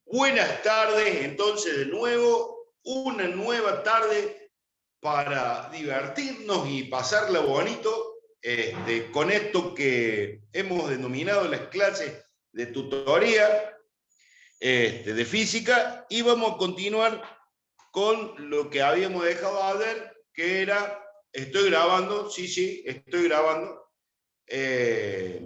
Buenas tardes, entonces de nuevo, una nueva tarde para divertirnos y pasarla bonito con esto que hemos denominado las clases de tutoría de física, y vamos a continuar con lo que habíamos dejado ayer, que era, estoy grabando, sí, estoy grabando, que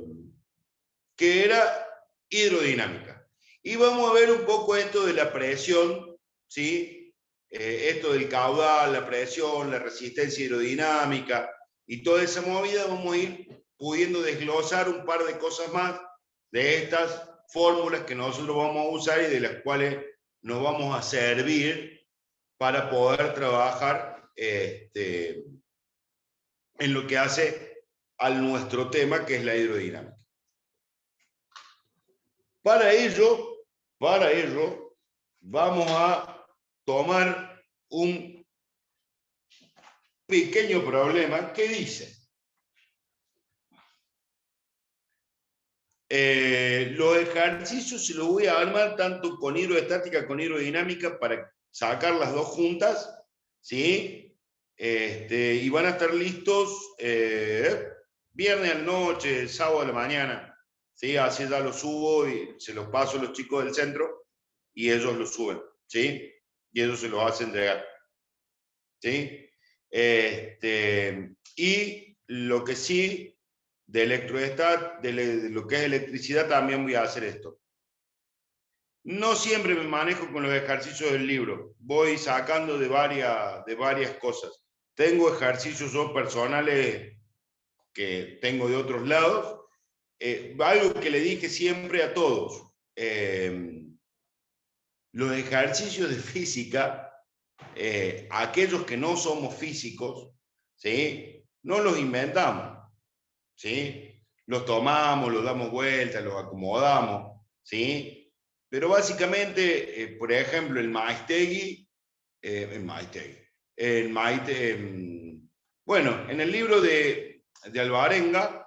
era hidrodinámica. Y vamos a ver un poco esto de la presión, ¿sí? Esto del caudal, la presión, la resistencia hidrodinámica y toda esa movida. Vamos a ir pudiendo desglosar un par de cosas más de estas fórmulas que nosotros vamos a usar y de las cuales nos vamos a servir para poder trabajar en lo que hace a nuestro tema, que es la hidrodinámica. Para ello, vamos a tomar un pequeño problema que dice, los ejercicios se los voy a armar tanto con hidroestática, con hidrodinámica, para sacar las dos juntas, ¿sí? Y van a estar listos viernes a la noche, sábado a la mañana, ¿sí? Así ya los subo y se los paso a los chicos del centro y ellos los suben, ¿sí? Y ellos se los hacen llegar, ¿sí? Y lo que sí, de electroestat, de lo que es electricidad, también voy a hacer esto. No siempre me manejo con los ejercicios del libro, voy sacando de varias cosas. Tengo ejercicios yo personales que tengo de otros lados. Algo que le dije siempre a todos, los ejercicios de física, aquellos que no somos físicos, ¿sí? No los inventamos, ¿sí? Los tomamos, los damos vueltas, los acomodamos, ¿sí? Pero básicamente, por ejemplo, el Maestegui, bueno, en el libro de Alvarenga,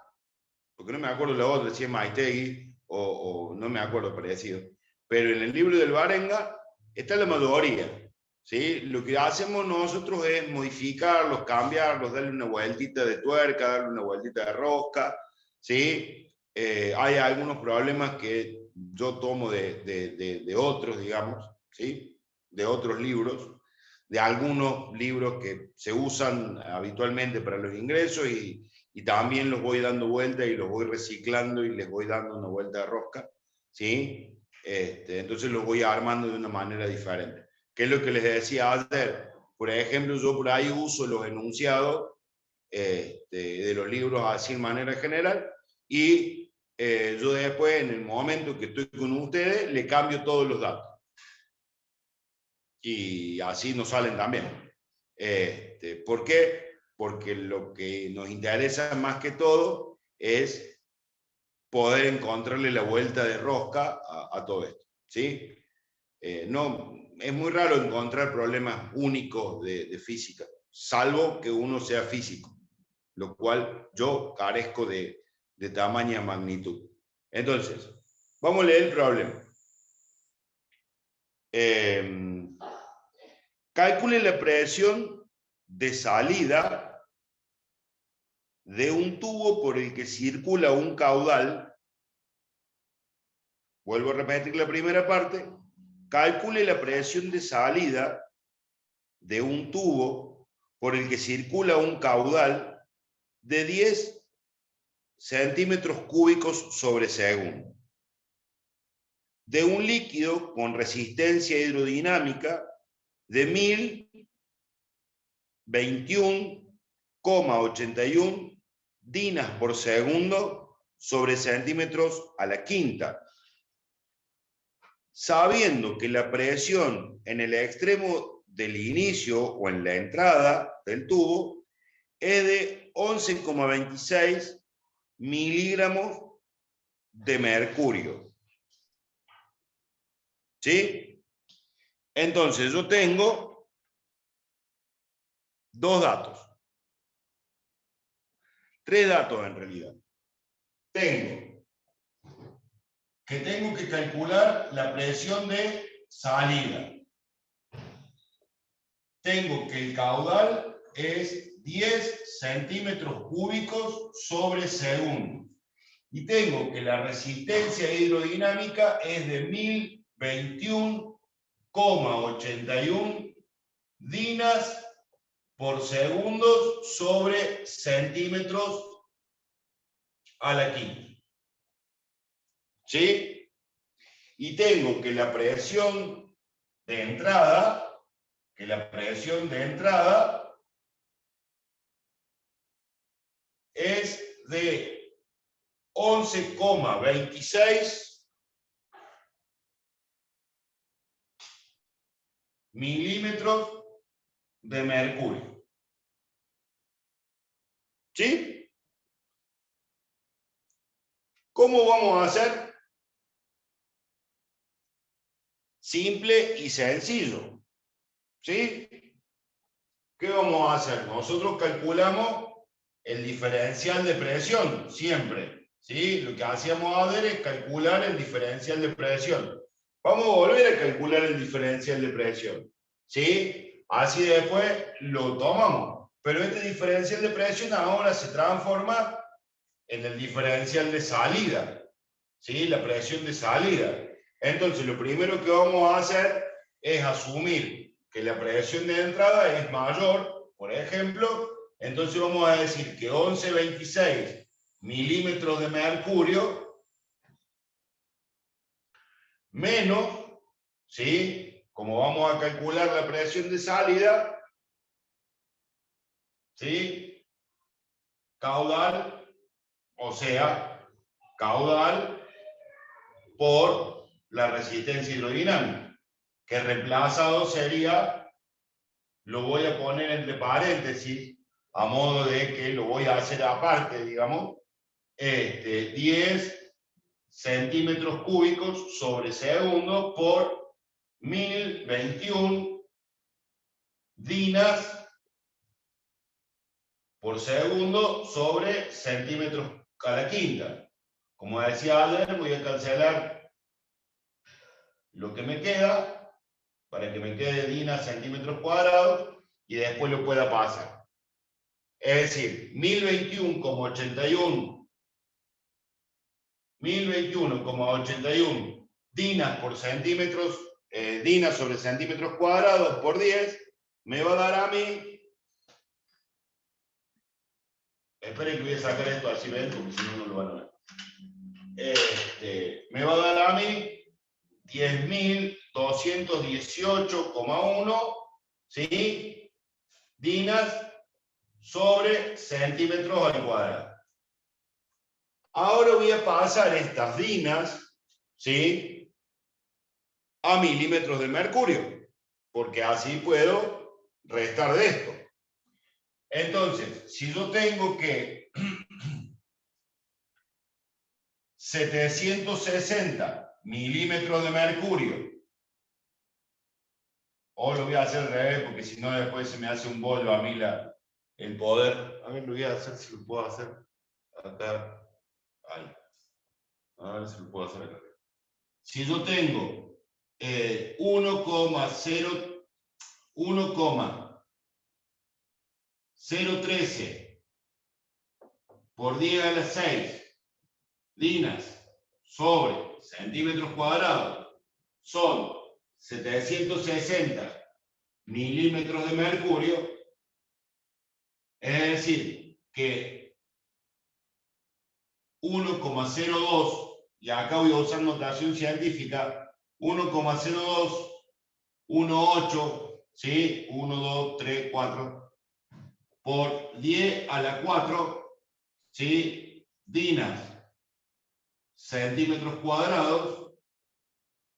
porque no me acuerdo la otra, si es Maestegui o no me acuerdo parecido, pero en el libro de Alvarenga está la mayoría, ¿sí? Lo que hacemos nosotros es modificarlos, cambiarlos, darle una vueltita de tuerca, darle una vueltita de rosca, ¿sí? Hay algunos problemas que yo tomo de otros, digamos, ¿sí? De otros libros, de algunos libros que se usan habitualmente para los ingresos, y también los voy dando vuelta y los voy reciclando y les voy dando una vuelta de rosca, ¿sí? Entonces los voy armando de una manera diferente. ¿Qué es lo que les decía ayer? Por ejemplo, yo por ahí uso los enunciados de los libros así de manera general, y yo después, en el momento que estoy con ustedes, le cambio todos los datos. Y así nos salen también. ¿Por qué? Porque lo que nos interesa más que todo es poder encontrarle la vuelta de rosca a todo esto, ¿sí? No, es muy raro encontrar problemas únicos de física, salvo que uno sea físico, lo cual yo carezco de tamaña magnitud. Entonces, vamos a leer el problema. Calcule la presión de salida de un tubo por el que circula un caudal. Vuelvo a repetir la primera parte. Calcule la presión de salida de un tubo por el que circula un caudal de 10 centímetros cúbicos sobre segundo, de un líquido con resistencia hidrodinámica de 1021,81 dinas por segundo sobre centímetros a la quinta, sabiendo que la presión en el extremo del inicio o en la entrada del tubo es de 11,26 miligramos de mercurio. ¿Sí? Entonces yo tengo dos datos. Tres datos en realidad. Tengo que tengo que calcular la presión de salida. Tengo que el caudal es 10 centímetros cúbicos sobre segundo. Y tengo que la resistencia hidrodinámica es de 1021,81 dinas por segundo sobre centímetros a la quinta. ¿Sí? Y tengo que la presión de entrada, es de 11,26 milímetros de mercurio. ¿Sí? ¿Cómo vamos a hacer? Simple y sencillo. ¿Sí? ¿Qué vamos a hacer? Nosotros calculamos el diferencial de presión, siempre. ¿Sí? Lo que hacíamos ayer es calcular el diferencial de presión. Vamos a volver a calcular el diferencial de presión. ¿Sí? Así después lo tomamos. Pero este diferencial de presión ahora se transforma en el diferencial de salida. ¿Sí? La presión de salida. Entonces, lo primero que vamos a hacer es asumir que la presión de entrada es mayor, por ejemplo, entonces vamos a decir que 11,26 milímetros de mercurio menos, ¿sí? Como vamos a calcular la presión de salida, ¿sí? Caudal, o sea, caudal por la resistencia hidrodinámica, que reemplazado sería, lo voy a poner entre paréntesis, a modo de que lo voy a hacer aparte, digamos, 10 centímetros cúbicos sobre segundo por 1021 dinas por segundo sobre centímetros a la quinta. Como decía ayer, voy a cancelar lo que me queda para que me quede dinas centímetros cuadrados y después lo pueda pasar. Es decir, 1021,81 dinas por centímetros, dinas sobre centímetros cuadrados por 10, me va a dar a mí, esperen que voy a sacar esto así ven, porque si no, no lo van a ver. Me va a dar a mí 10.218,1, ¿sí? Dinas sobre centímetros al cuadrado. Ahora voy a pasar estas dinas, ¿sí? A milímetros de mercurio, porque así puedo restar de esto. Entonces, si yo tengo que 760 milímetros de mercurio, o lo voy a hacer al revés, porque si no después se me hace un bollo a mí el poder. A ver, lo voy a hacer si lo puedo hacer acá. Ahí. A ver si lo puedo hacer acá. Si yo tengo 1,013 por 10 a la 6 dinas sobre centímetros cuadrados son 760 milímetros de mercurio, es decir, que 1,02, y acá voy a usar notación científica, 1,0218, ¿sí? 1, 2, 3, 4, por 10 a la 4, ¿sí? Dinas centímetros cuadrados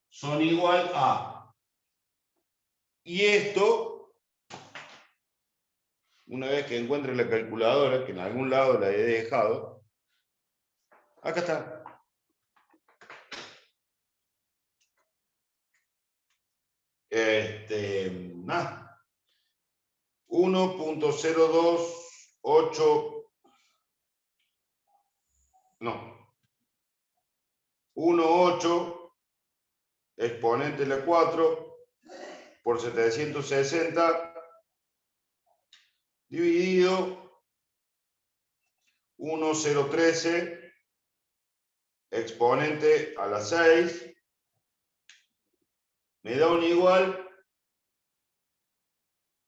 son igual a, y esto, una vez que encuentre la calculadora, que en algún lado la he dejado, acá está. 1,028, no, 1,8 exponente a la 4 por 760 dividido 1,013 exponente a la 6 me da un igual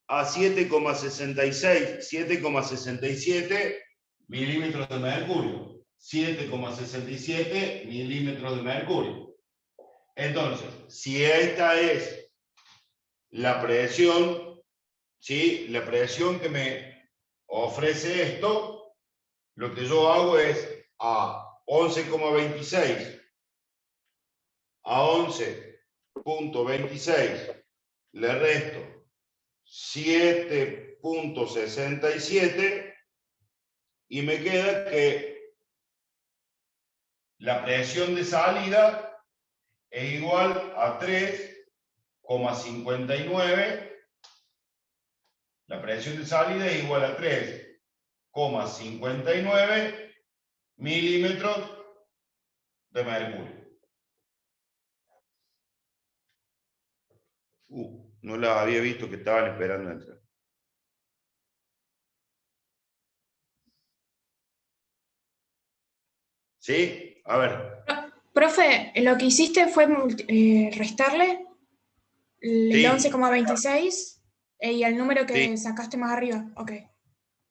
a 7,67 milímetros de mercurio. 7,67 milímetros de mercurio. Entonces, si esta es la presión, ¿sí? La presión que me ofrece esto, lo que yo hago es a 11,26 a 11,26 le resto 7,67 y me queda que la presión de salida es igual a 3,59. La presión de salida es igual a 3,59 milímetros de mercurio. No la había visto que estaban esperando entrar. ¿Sí? A ver. Profe, lo que hiciste fue restarle el Sí. 11,26 y el número que Sí. sacaste más arriba. Ok.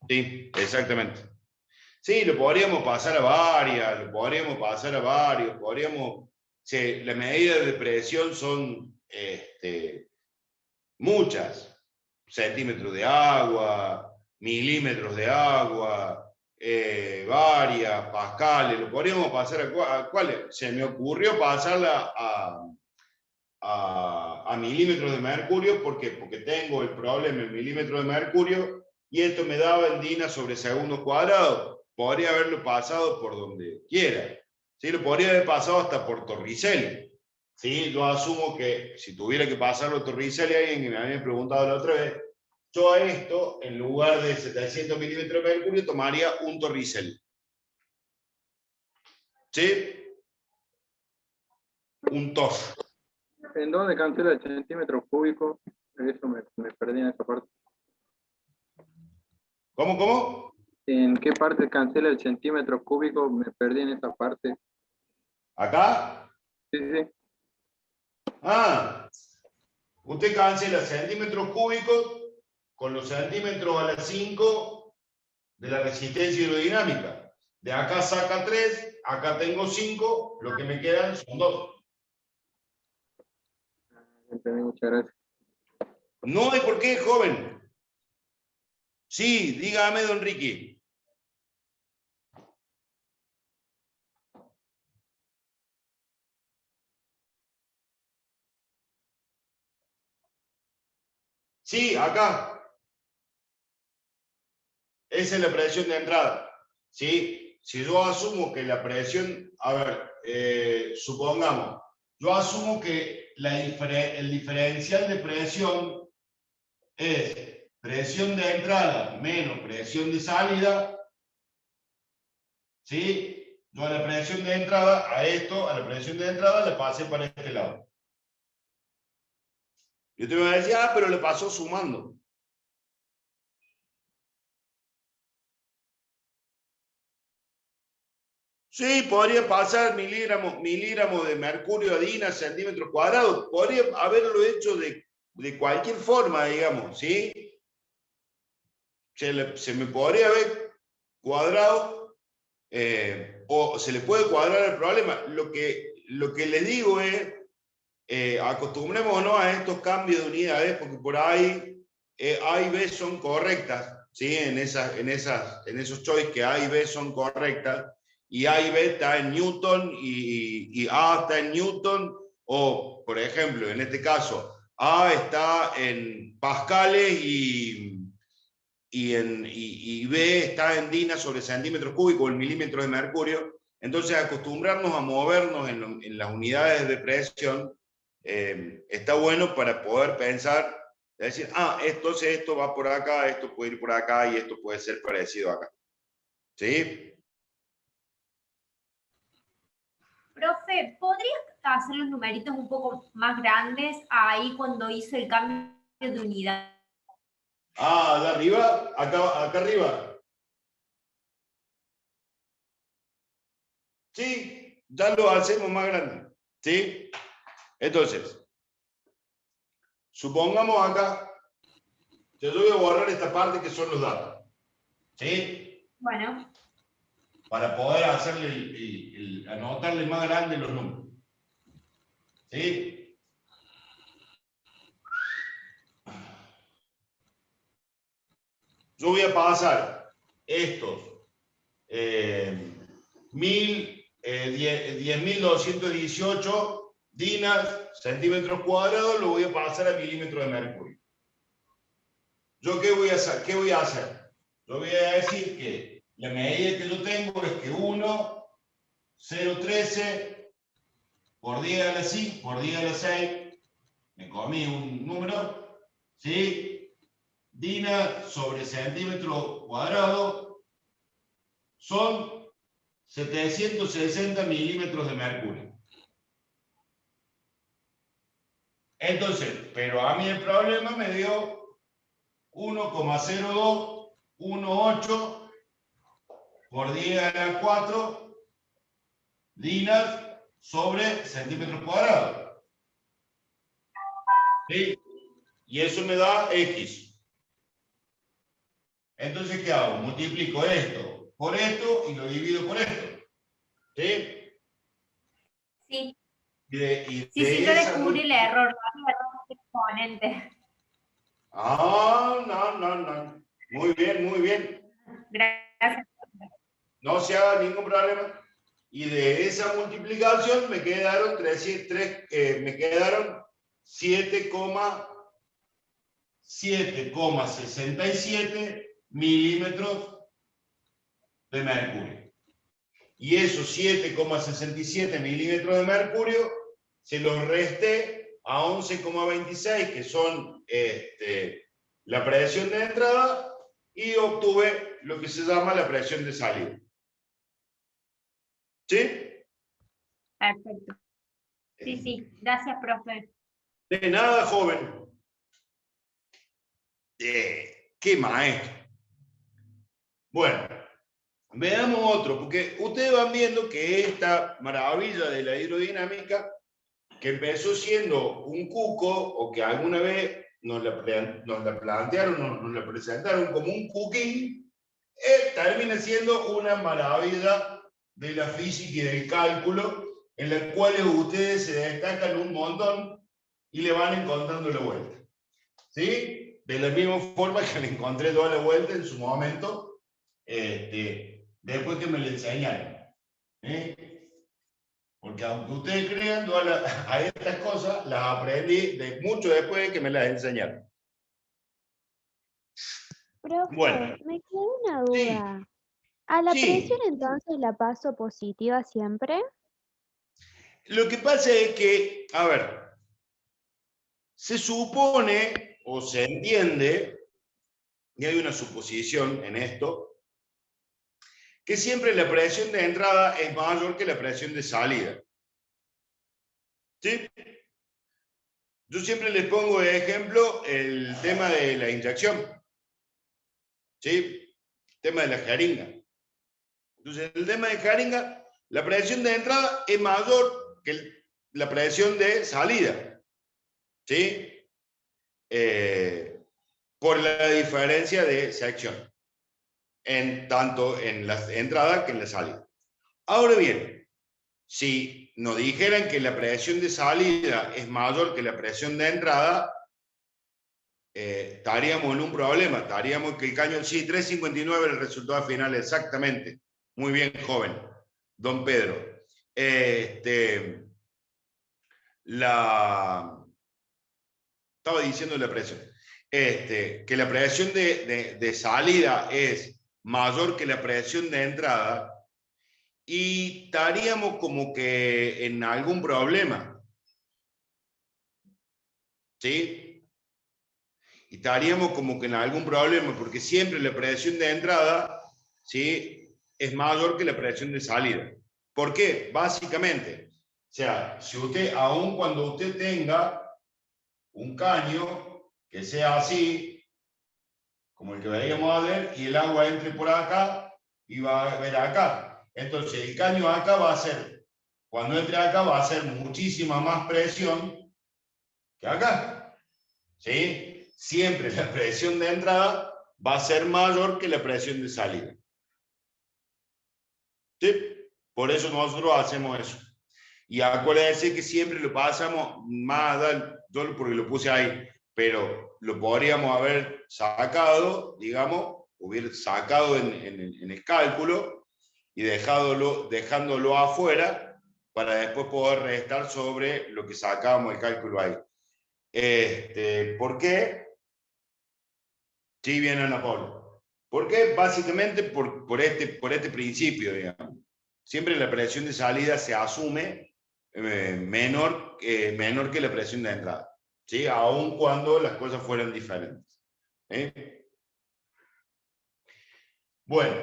Sí, exactamente. Sí, lo podríamos pasar a varias, lo podríamos pasar a varios, podríamos... Sí, las medidas de presión son muchas. Centímetros de agua, milímetros de agua, varias, pascales, lo podríamos pasar a ¿cuáles? Se me ocurrió pasarla a milímetros de mercurio, ¿por qué? Porque tengo el problema en milímetros de mercurio y esto me daba en DINA sobre segundos cuadrados. Podría haberlo pasado por donde quiera. ¿Sí? Lo podría haber pasado hasta por Torricelli. ¿Sí? Yo asumo que si tuviera que pasarlo a Torricelli, alguien que me había preguntado la otra vez, yo a esto, en lugar de 700 milímetros de mercurio, tomaría un Torricelli. ¿Sí? Un TOF. ¿En dónde cancela el centímetro cúbico? Eso me perdí en esa parte. ¿Cómo? ¿En qué parte cancela el centímetro cúbico? Me perdí en esa parte. ¿Acá? Sí. Ah, usted cancela centímetros cúbicos con los centímetros a la 5 de la resistencia hidrodinámica. De acá saca 3, acá tengo 5, lo que me quedan son 2. Entendí, muchas gracias. No hay por qué, joven. Sí, dígame, don Ricky. Sí, acá. Esa es la presión de entrada. ¿Sí? Si yo asumo que la presión, a ver, supongamos, yo asumo que el diferencial de presión es presión de entrada menos presión de salida. ¿Sí? Yo a la presión de entrada, a la presión de entrada le pasé para este lado. Y usted me va a decir, pero le pasó sumando. Sí, podría pasar miligramos de mercurio a DINA centímetros cuadrados. Podría haberlo hecho de cualquier forma, digamos, ¿sí? Se me podría haber cuadrado o se le puede cuadrar el problema. Lo que les digo es, acostumbrémonos a estos cambios de unidades, porque por ahí A y B son correctas, ¿sí? En esos choices que A y B son correctas, y A y B está en Newton y A está en Newton, o por ejemplo, en este caso, A está en pascales y B está en DINA sobre centímetros cúbicos, en milímetros de mercurio. Entonces, acostumbrarnos a movernos en las unidades de presión está bueno para poder pensar, decir, entonces esto va por acá, esto puede ir por acá y esto puede ser parecido acá. ¿Sí? Profe, ¿podrías hacer los numeritos un poco más grandes ahí cuando hizo el cambio de unidad? Ah, de arriba, acá arriba. Sí, ya lo hacemos más grande. ¿Sí? Entonces, supongamos acá, yo voy a borrar esta parte que son los datos. ¿Sí? Bueno, Para poder hacerle anotarle más grande los números. ¿Sí? Yo voy a pasar estos 10.218 dinas, centímetros cuadrados, lo voy a pasar a milímetros de mercurio. ¿Yo qué voy a hacer? Yo voy a decir que la medida que yo tengo es que 1,013 por 10 a la 6, por 10 a la 6, me comí un número, ¿sí? Dina sobre centímetro cuadrado son 760 milímetros de mercurio. Entonces, pero a mí el problema me dio 1,0218 por 10 a la 4 dinas sobre centímetros cuadrados. ¿Sí? Y eso me da X. Entonces, ¿qué hago? Multiplico esto por esto y lo divido por esto. ¿Sí? sí. Sí, Yo descubrí el error de exponente. No. Muy bien. Gracias. No se haga ningún problema. Y de esa multiplicación me quedaron 7,67 milímetros de mercurio. Y esos 7,67 milímetros de mercurio se los resté a 11,26, que son la presión de entrada, y obtuve lo que se llama la presión de salida. ¿Sí? Perfecto. Sí. Gracias, profe. De nada, joven. ¡Qué maestro! Bueno, veamos otro, porque ustedes van viendo que esta maravilla de la hidrodinámica, que empezó siendo un cuco, o que alguna vez nos la plantearon, nos la presentaron como un cooking, termina siendo una maravilla de la física y del cálculo, en la cual ustedes se destacan un montón y le van encontrando la vuelta. ¿Sí? De la misma forma que le encontré toda la vuelta en su momento, después que me la enseñaron. Porque aunque ustedes crean, a estas cosas las aprendí mucho después de que me las enseñaron. Profe, Bueno, me quedó una sí, duda. ¿A la sí. presión entonces la paso positiva siempre? Lo que pasa es que, a ver, se supone o se entiende, y hay una suposición en esto, que siempre la presión de entrada es mayor que la presión de salida. ¿Sí? Yo siempre les pongo de ejemplo el tema de la inyección. ¿Sí? El tema de la jeringa. Entonces, en el tema de jeringa, la presión de entrada es mayor que la presión de salida. ¿Sí? Por la diferencia de sección. Tanto en la entrada que en la salida. Ahora bien, si nos dijeran que la presión de salida es mayor que la presión de entrada, estaríamos en un problema, estaríamos que el cañón, sí, 359 el resultado final, exactamente. Muy bien, joven, don Pedro. Estaba diciendo la presión. Que la presión de salida es mayor que la presión de entrada, y estaríamos como que en algún problema. ¿Sí? Y estaríamos como que en algún problema, porque siempre la presión de entrada, ¿sí?, es mayor que la presión de salida. ¿Por qué? Básicamente, sea, si usted, aun cuando usted tenga un caño que sea así, como el que veíamos a ver, y el agua entre por acá y va a ver acá. Entonces, el caño acá va a ser, cuando entre acá, va a ser muchísima más presión que acá. ¿Sí? Siempre la presión de entrada va a ser mayor que la presión de salida. ¿Sí? Por eso nosotros hacemos eso. Y acuérdense que siempre lo pasamos más, yo porque lo puse ahí, pero lo podríamos haber sacado, digamos, hubiera sacado en el cálculo y dejándolo afuera para después poder restar sobre lo que sacábamos el cálculo ahí. ¿Por qué? Sí, bien, Ana Paula. ¿Por qué? Básicamente por este principio, digamos. Siempre la presión de salida se asume menor que la presión de entrada, ¿sí? Aun cuando las cosas fueran diferentes. Bueno,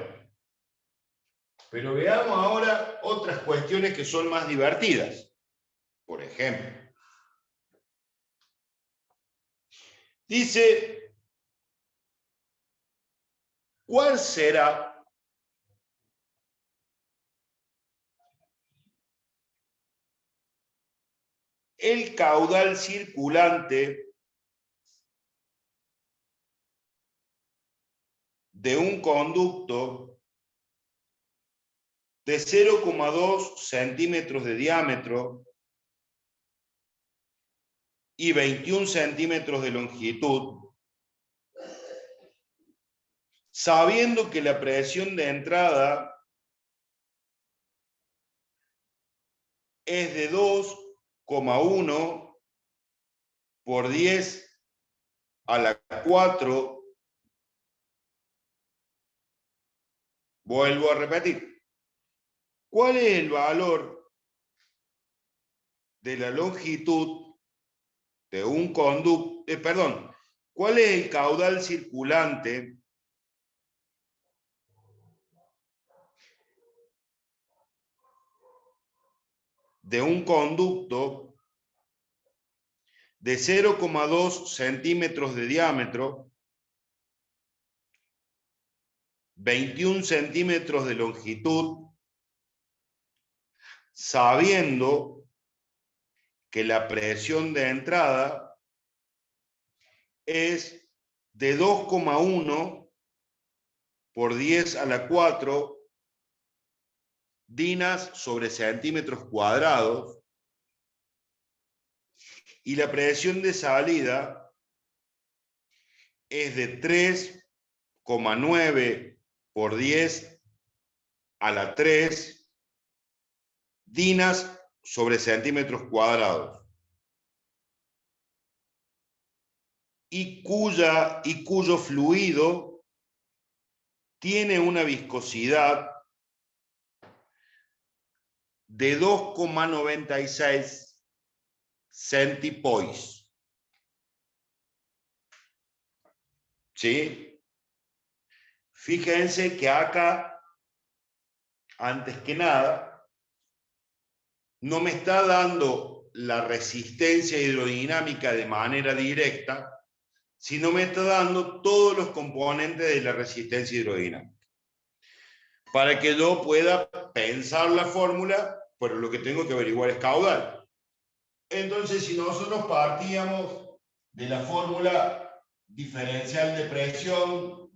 pero veamos ahora otras cuestiones que son más divertidas. Por ejemplo, dice, ¿cuál será el caudal circulante de un conducto de 0,2 centímetros de diámetro y 21 centímetros de longitud, sabiendo que la presión de entrada es de 2,1 por 10 a la 4. Vuelvo a repetir. ¿Cuál es el valor de la longitud de un conducto? ¿Cuál es el caudal circulante de un conducto de 0,2 centímetros de diámetro, 21 centímetros de longitud, sabiendo que la presión de entrada es de 2,1 por 10 a la 4 dinas sobre centímetros cuadrados, y la presión de salida es de 3,9 por 10 a la 3 dinas sobre centímetros cuadrados, y cuyo fluido tiene una viscosidad de 2,96 centipoise. ¿Sí? Fíjense que acá, antes que nada, no me está dando la resistencia hidrodinámica de manera directa, sino me está dando todos los componentes de la resistencia hidrodinámica, para que yo pueda pensar la fórmula, pero lo que tengo que averiguar es caudal. Entonces, si nosotros partíamos de la fórmula diferencial de presión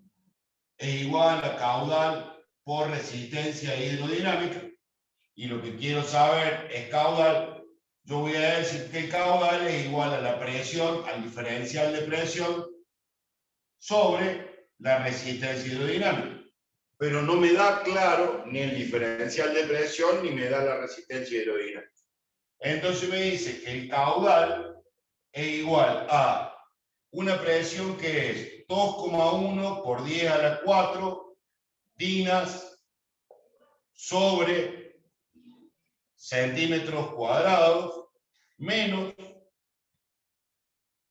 es igual a caudal por resistencia hidrodinámica, y lo que quiero saber es caudal, yo voy a decir que el caudal es igual a la presión, al diferencial de presión, sobre la resistencia hidrodinámica. Pero no me da claro ni el diferencial de presión, ni me da la resistencia hidrodinámica. Entonces me dice que el caudal es igual a una presión que es 2,1 por 10 a la 4 dinas sobre centímetros cuadrados, menos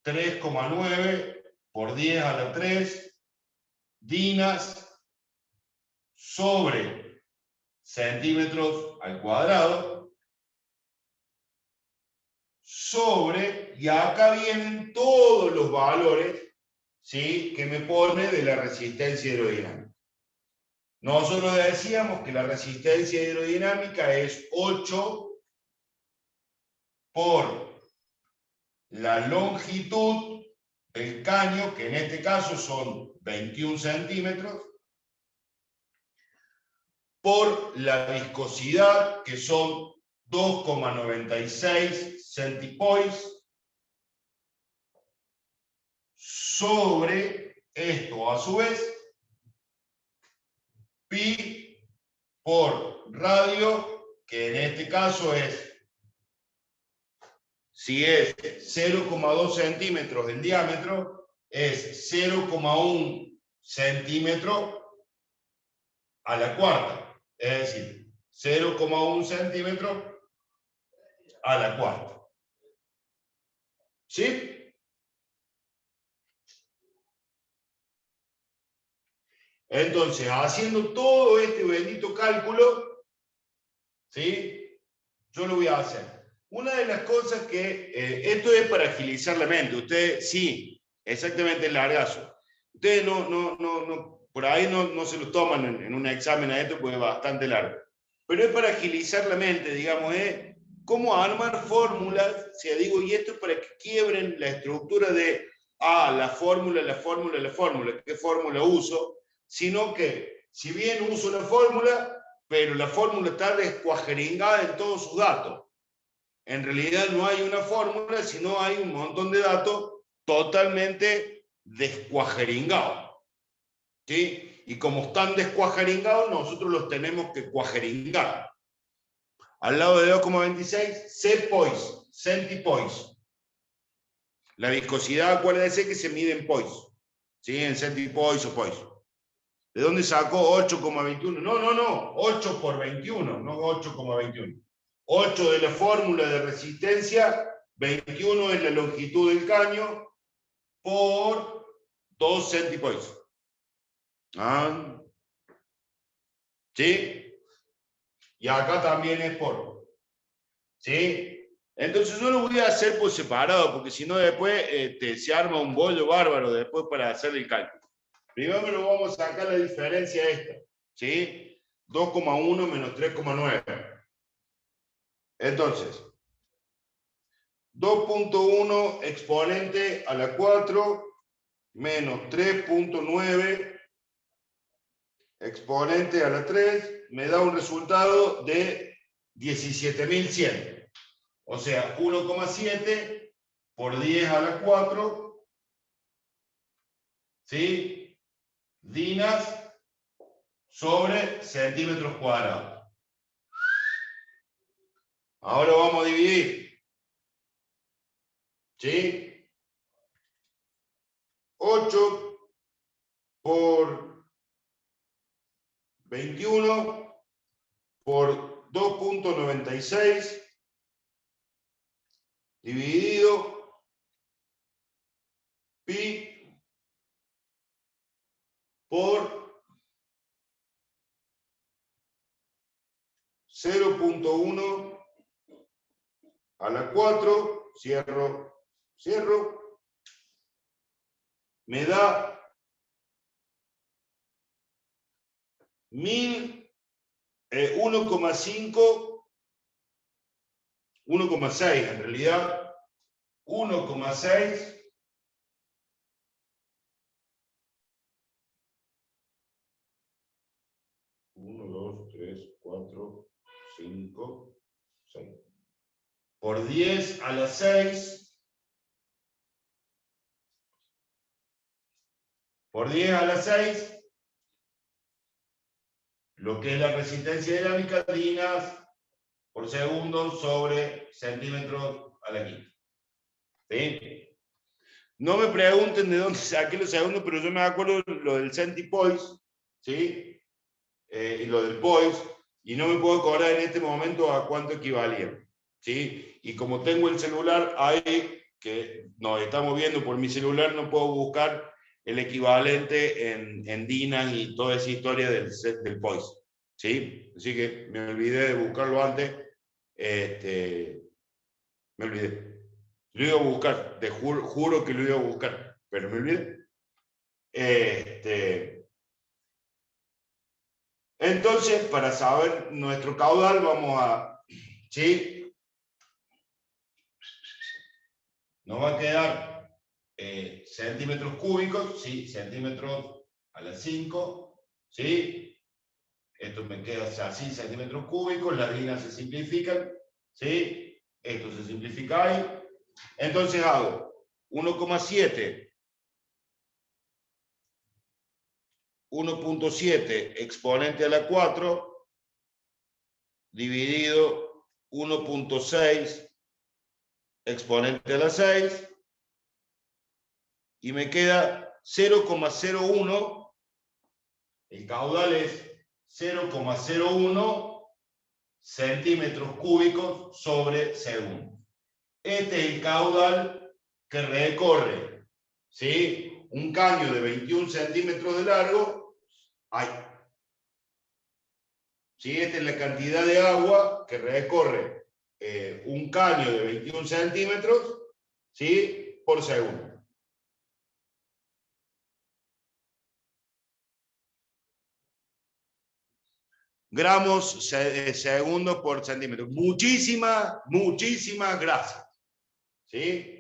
3,9 por 10 a la 3 dinas sobre centímetros al cuadrado, sobre, y acá vienen todos los valores, ¿sí?, que me pone de la resistencia hidrodinámica. Nosotros decíamos que la resistencia hidrodinámica es 8 por la longitud del caño, que en este caso son 21 centímetros, por la viscosidad, que son 2,96 centipoise, sobre esto, a su vez, pi por radio, que en este caso es, si es 0,2 centímetros en diámetro, es 0,1 centímetro a la cuarta, es decir, 0,1 centímetro a la cuarta. ¿Sí? Entonces, haciendo todo este bendito cálculo, ¿sí?, yo lo voy a hacer. Una de las cosas que, esto es para agilizar la mente, ustedes, sí, exactamente el largazo. Ustedes por ahí no se lo toman en un examen a esto porque es bastante largo. Pero es para agilizar la mente, digamos, cómo armar fórmulas, o sea, digo, y esto es para que quiebren la estructura de, la fórmula, ¿qué fórmula uso? Sino que, si bien uso una fórmula, pero la fórmula está descuajeringada en todos sus datos. En realidad no hay una fórmula, sino hay un montón de datos totalmente descuajeringados. ¿Sí? Y como están descuajeringados, nosotros los tenemos que cuajeringar. Al lado de 2,26, centipoise, centipoise. La viscosidad, acuérdense que se mide en poise, ¿sí?, en centipoise o poise. ¿De dónde sacó 8,21? No, 8 por 21, no 8,21. 8 de la fórmula de resistencia, 21 es la longitud del caño, por 2 centipoise. ¿Sí? Y acá también es por. ¿Sí? Entonces yo lo voy a hacer por separado, porque si no después se arma un bollo bárbaro después para hacer el cálculo. Primero vamos a sacar la diferencia esta, ¿sí? 2,1 menos 3,9. Entonces, 2,1 exponente a la 4 menos 3,9 exponente a la 3 me da un resultado de 17.100. O sea, 1,7 por 10 a la 4, ¿sí?, dinas sobre centímetros cuadrados. Ahora vamos a dividir. ¿Sí? 8 por 21 por 2,96 dividido pi por 0,1 a la 4, cierro, me da 1,6 en realidad, 1,6 1, 2, 3, 4, 5, 6 por 10 a la 6 por 10 a la 6 lo que es la resistencia dinámica, dinas por segundo sobre centímetros a la quinta. ¿Sí? No me pregunten de dónde saqué los segundos, pero yo me acuerdo lo del centipoise, ¿sí? Y lo del poise, y no me puedo acordar en este momento a cuánto equivalía, ¿sí? Y como tengo el celular ahí, que nos estamos viendo por mi celular, no puedo buscar el equivalente en dinas y toda esa historia del poise, ¿sí? Así que me olvidé de buscarlo antes, me olvidé. Lo iba a buscar, te juro que lo iba a buscar, pero me olvidé. Entonces, para saber nuestro caudal, vamos a, ¿sí? Nos va a quedar centímetros cúbicos, ¿sí? Centímetros a las 5, ¿sí? Esto me queda así, centímetros cúbicos, las líneas se simplifican, ¿sí? Esto se simplifica ahí. Entonces hago 1,7 exponente a la 4 dividido 1,6 exponente a la 6 y me queda 0,01. El caudal es 0,01 centímetros cúbicos sobre segundo. Este es el caudal que recorre, ¿sí? Un caño de 21 centímetros de largo. ¿Sí? Esta es la cantidad de agua que recorre un caño de 21 centímetros, ¿sí? Por segundo. Gramos segundos por centímetro. Muchísimas gracias. ¿Sí?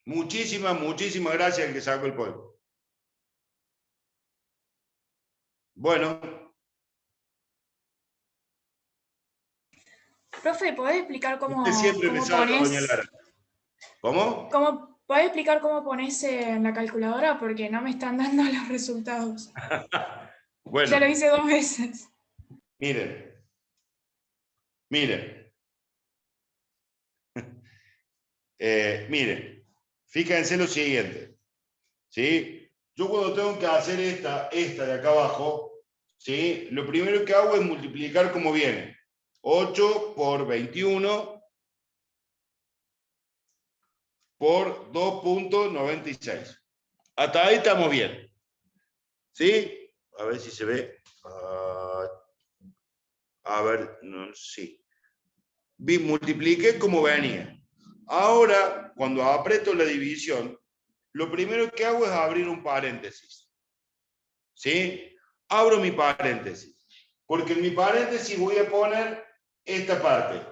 Muchísimas gracias al que sacó el polvo. Bueno. Profe, ¿podés explicar cómo, Usted siempre me cómo saca, doña pones... Lara. ¿Cómo? ¿Podés explicar cómo pones en la calculadora? Porque no me están dando los resultados. Bueno. Ya lo hice 2 veces. Miren. Miren. Fíjense lo siguiente. ¿Sí? Yo cuando tengo que hacer esta de acá abajo, ¿sí? Lo primero que hago es multiplicar como viene. 8 por 21 por 2,96. Hasta ahí estamos bien. ¿Sí? A ver si se ve. A ver, no, sí. Multipliqué como venía. Ahora, cuando aprieto la división, lo primero que hago es abrir un paréntesis. ¿Sí? Abro mi paréntesis. Porque en mi paréntesis voy a poner esta parte.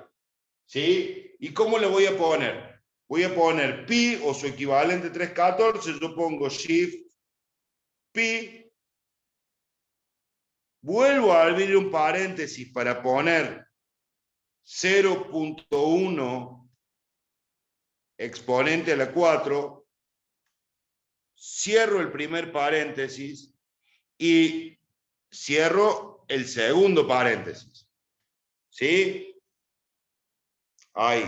¿Sí? ¿Y cómo le voy a poner? Voy a poner pi o su equivalente 314. Yo pongo shift pi. Vuelvo a abrir un paréntesis para poner 0,1 exponente a la 4. Cierro el primer paréntesis y cierro el segundo paréntesis. ¿Sí? Ahí.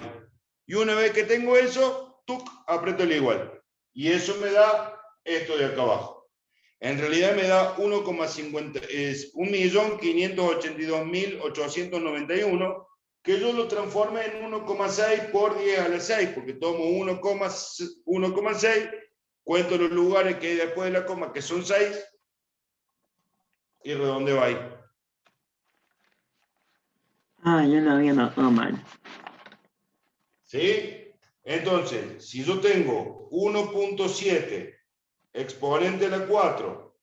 Y una vez que tengo eso, aprieto el igual. Y eso me da esto de acá abajo. En realidad me da 1,582.891, que yo lo transformé en 1,6 por 10 a la 6, porque tomo 1,6, cuento los lugares que hay después de la coma, que son 6, y redondeo ahí. Yo lo había notado mal. ¿Sí? Entonces, si yo tengo 1,7 exponente a la 4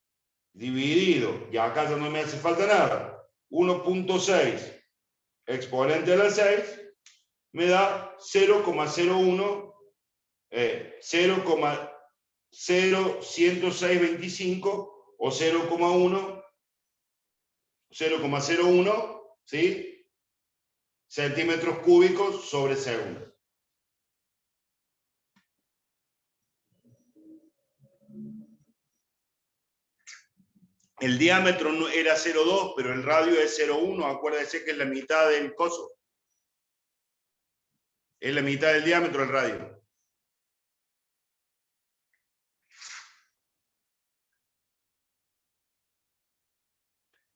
dividido, y acá ya no me hace falta nada, 1,6 exponente a la 6, me da 0,01, 0,0125 o 0,01, ¿sí? Centímetros cúbicos sobre segundo. El diámetro no era 0,2, pero el radio es 0,1. Acuérdese que es la mitad del coso. Es la mitad del diámetro del radio.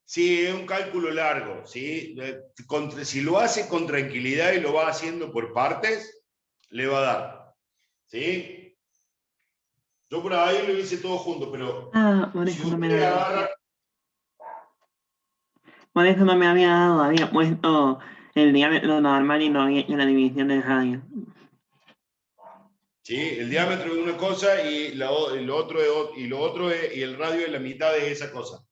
Sí, es un cálculo largo, ¿sí? Si lo hace con tranquilidad y lo va haciendo por partes, le va a dar. ¿Sí? Yo por ahí lo hice todo junto, pero Por si eso no me usted da. agarra... Por eso no me había dado, había puesto el diámetro normal y no había hecho la división del radio. ¿Sí? El diámetro es una cosa y lo otro es, y el radio es la mitad de esa cosa.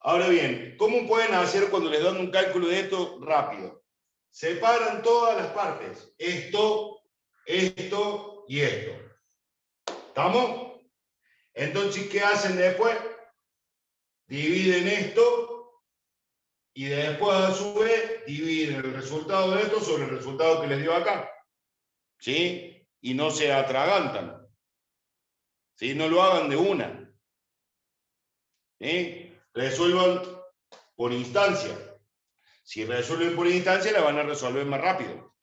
Ahora bien, ¿cómo pueden hacer cuando les dan un cálculo de esto rápido? Separan todas las partes. Esto, esto y esto. ¿Estamos? Entonces, ¿qué hacen después? Dividen esto y después a su vez dividen el resultado de esto sobre el resultado que les dio acá. ¿Sí? Y no se atragantan. ¿Sí? No lo hagan de una. ¿Sí? Resuelvan por instancia. Si resuelven por instancia, la van a resolver más rápido.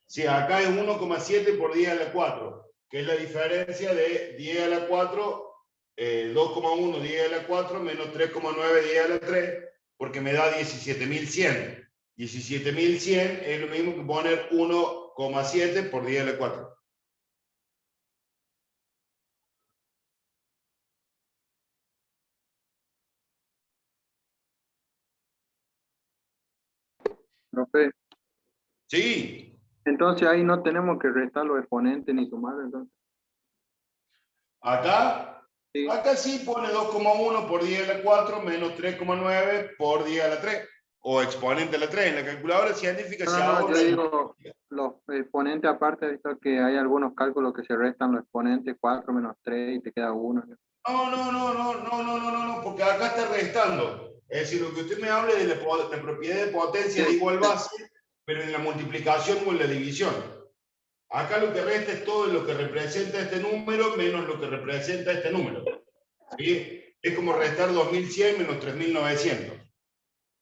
Sí, acá es 1,7 por 10 a la 4, que es la diferencia de 10 a la 4, 2,1 10 a la 4 menos 3,9 10 a la 3, porque me da 17.100. 17.100 es lo mismo que poner 1,7 por 10 a la 4. Profe, Sí, entonces ahí no tenemos que restar los exponentes ni sumar, entonces. acá Sí. Acá sí pone 2,1 por 10 a la 4 menos 3,9 por 10 a la 3. O exponente a la 3. En la calculadora científica se No, yo ahorra. digo los exponentes aparte, visto que hay algunos cálculos que se restan los exponentes, 4 menos 3 y te queda 1. No, porque acá está restando. Es decir, lo que usted me hable de la propiedad de potencia de igual base, pero en la multiplicación o en la división. Acá lo que resta es todo lo que representa este número menos lo que representa este número. ¿Sí? Es como restar 2100 menos 3900.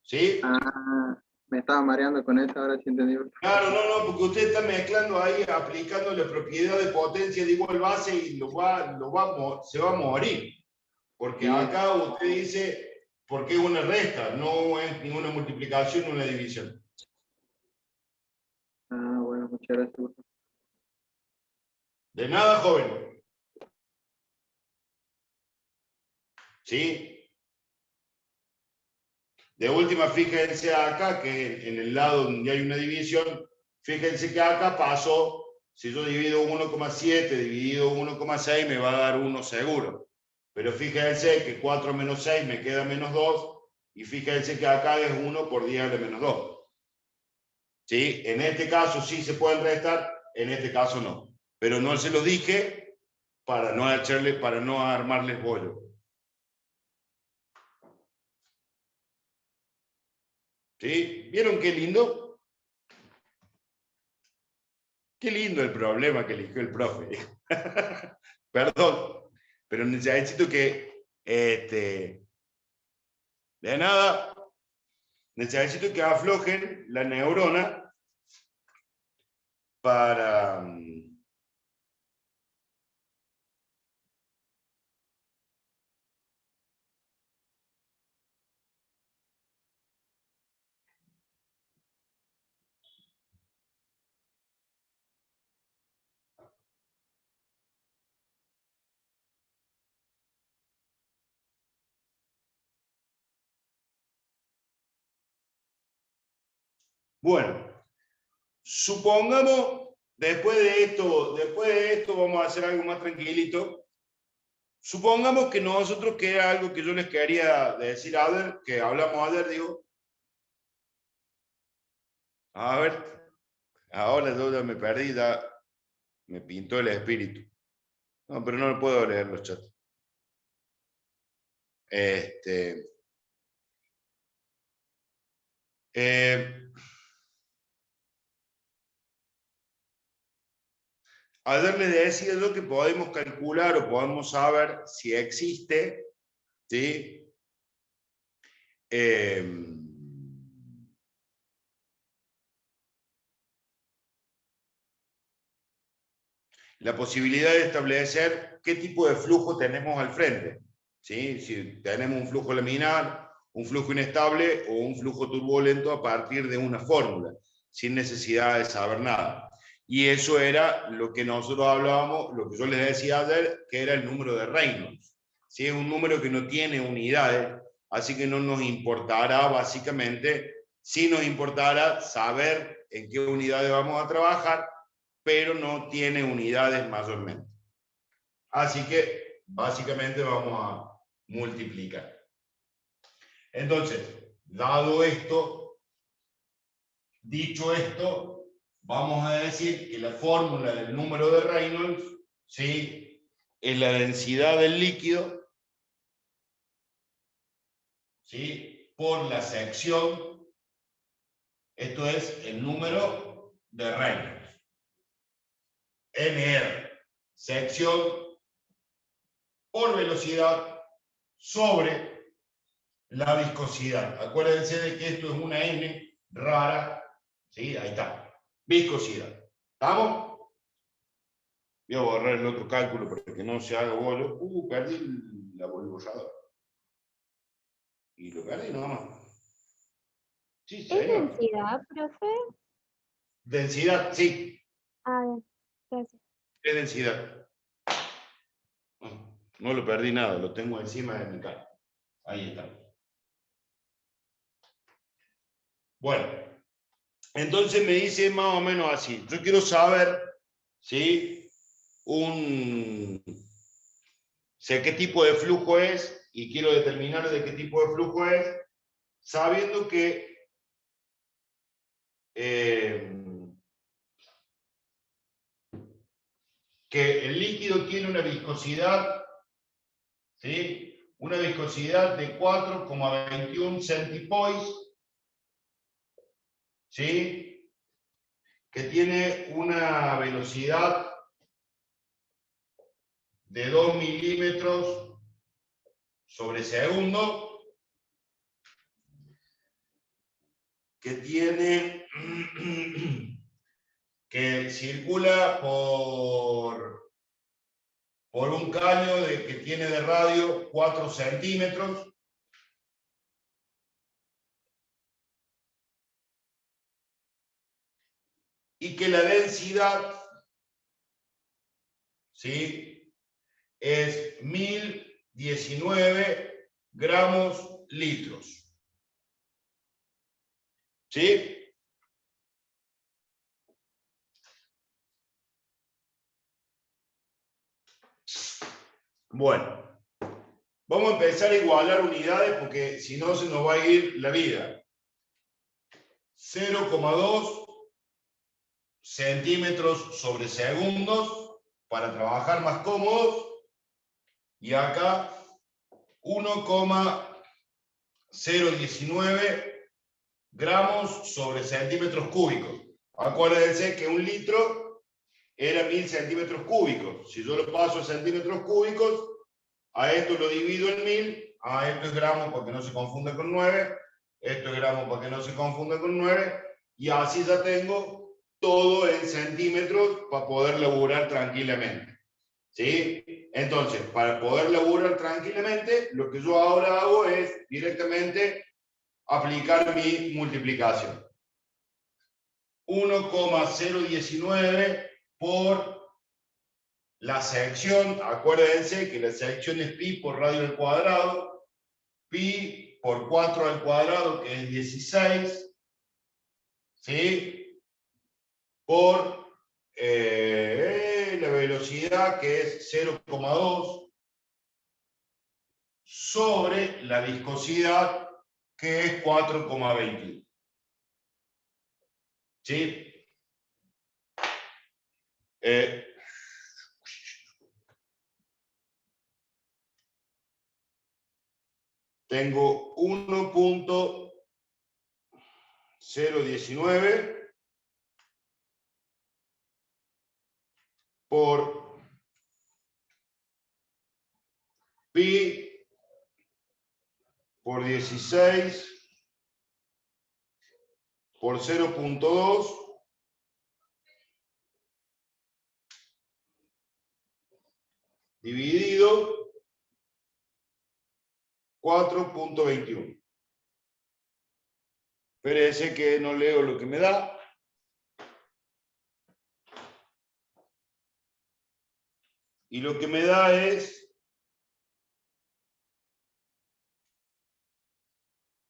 ¿Sí? Ah, me estaba mareando con eso, ahora sí entendí. Claro, no, porque usted está mezclando ahí, aplicando la propiedad de potencia de igual base y se va a morir. Porque Sí. acá usted dice, ¿por qué una resta? No es ni una multiplicación ni una división. Ah, bueno, muchas gracias. De nada, joven. ¿Sí? De última, fíjense acá que en el lado donde hay una división, fíjense que acá pasó, si yo divido 1,7 dividido 1,6 me va a dar 1 seguro. Pero fíjense que 4 menos 6 me queda menos 2, y fíjense que acá es 1 por 10 a la menos 2. ¿Sí? En este caso sí se pueden restar, en este caso no. Pero no se los dije para no armarles bollo. ¿Sí? ¿Vieron qué lindo? Qué lindo el problema que eligió el profe. Perdón, pero necesito que, de nada, necesito que aflojen la neurona para... Bueno, supongamos, después de esto vamos a hacer algo más tranquilito. Supongamos que nosotros, que era algo que yo les quería decir ayer, que hablamos ayer, digo. A ver, ahora yo ya me perdí, ya me pintó el espíritu. No, pero no puedo leer los chats. Ayer les decía yo que podemos calcular o podemos saber si existe, ¿sí? La posibilidad de establecer qué tipo de flujo tenemos al frente, ¿sí? Si tenemos un flujo laminar, un flujo inestable o un flujo turbulento a partir de una fórmula. sin necesidad de saber nada. Y eso era lo que nosotros hablábamos, lo que yo les decía ayer, que era el número de Reynolds. ¿Sí? Es un número que no tiene unidades, así que no nos importará básicamente, sí nos importará saber en qué unidades vamos a trabajar, pero no tiene unidades mayormente. Así que básicamente vamos a multiplicar. Entonces, dado esto, dicho esto, vamos a decir que la fórmula del número de Reynolds, ¿sí?, es la densidad del líquido, ¿sí?, por la sección. Esto es el número de Reynolds. NR, sección por velocidad sobre la viscosidad. Acuérdense de que esto es una N rara, ¿sí? Ahí está, viscosidad. ¿Estamos? Voy a borrar el otro cálculo para que no se haga bolo. Perdí la borradora. Y lo perdí nomás. Sí, ¿Es señor. densidad, profe? Densidad, sí, Ah, gracias. es densidad. No lo perdí nada, lo tengo encima de mi cara. Ahí está. Bueno, entonces me dice más o menos así. Yo quiero saber, ¿sí?, sé qué tipo de flujo es y quiero determinar de qué tipo de flujo es, sabiendo que el líquido tiene una viscosidad, ¿sí?, una viscosidad de 4,21 centipoise, ¿sí?, que tiene una velocidad de 2 milímetros sobre segundo, que tiene, que circula por un caño que tiene de radio 4 centímetros, y que la densidad, ¿sí?, es 1019 gramos litros. ¿Sí? Bueno, vamos a empezar a igualar unidades porque si no se nos va a ir la vida. 0,2 centímetros sobre segundos para trabajar más cómodos. Y acá 1,019 gramos sobre centímetros cúbicos. Acuérdense que un litro era 1000 centímetros cúbicos. Si yo lo paso a centímetros cúbicos, a esto lo divido en 1000, a esto es gramos para que no se confunda con 9, esto es gramos para que no se confunda con 9, y así ya tengo todo en centímetros para poder laburar tranquilamente. ¿Sí? Entonces, para poder laburar tranquilamente, lo que yo ahora hago es directamente aplicar mi multiplicación. 1,019 por la sección, acuérdense que la sección es pi por radio al cuadrado, pi por 4 al cuadrado, que es 16, ¿sí?, por la velocidad, que es 0,2, sobre la viscosidad, que es 4,21. ¿Sí? Tengo 1,019 por pi por 16 por 0,2 dividido 4,21. Espérese que no leo lo que me da. y lo que me da es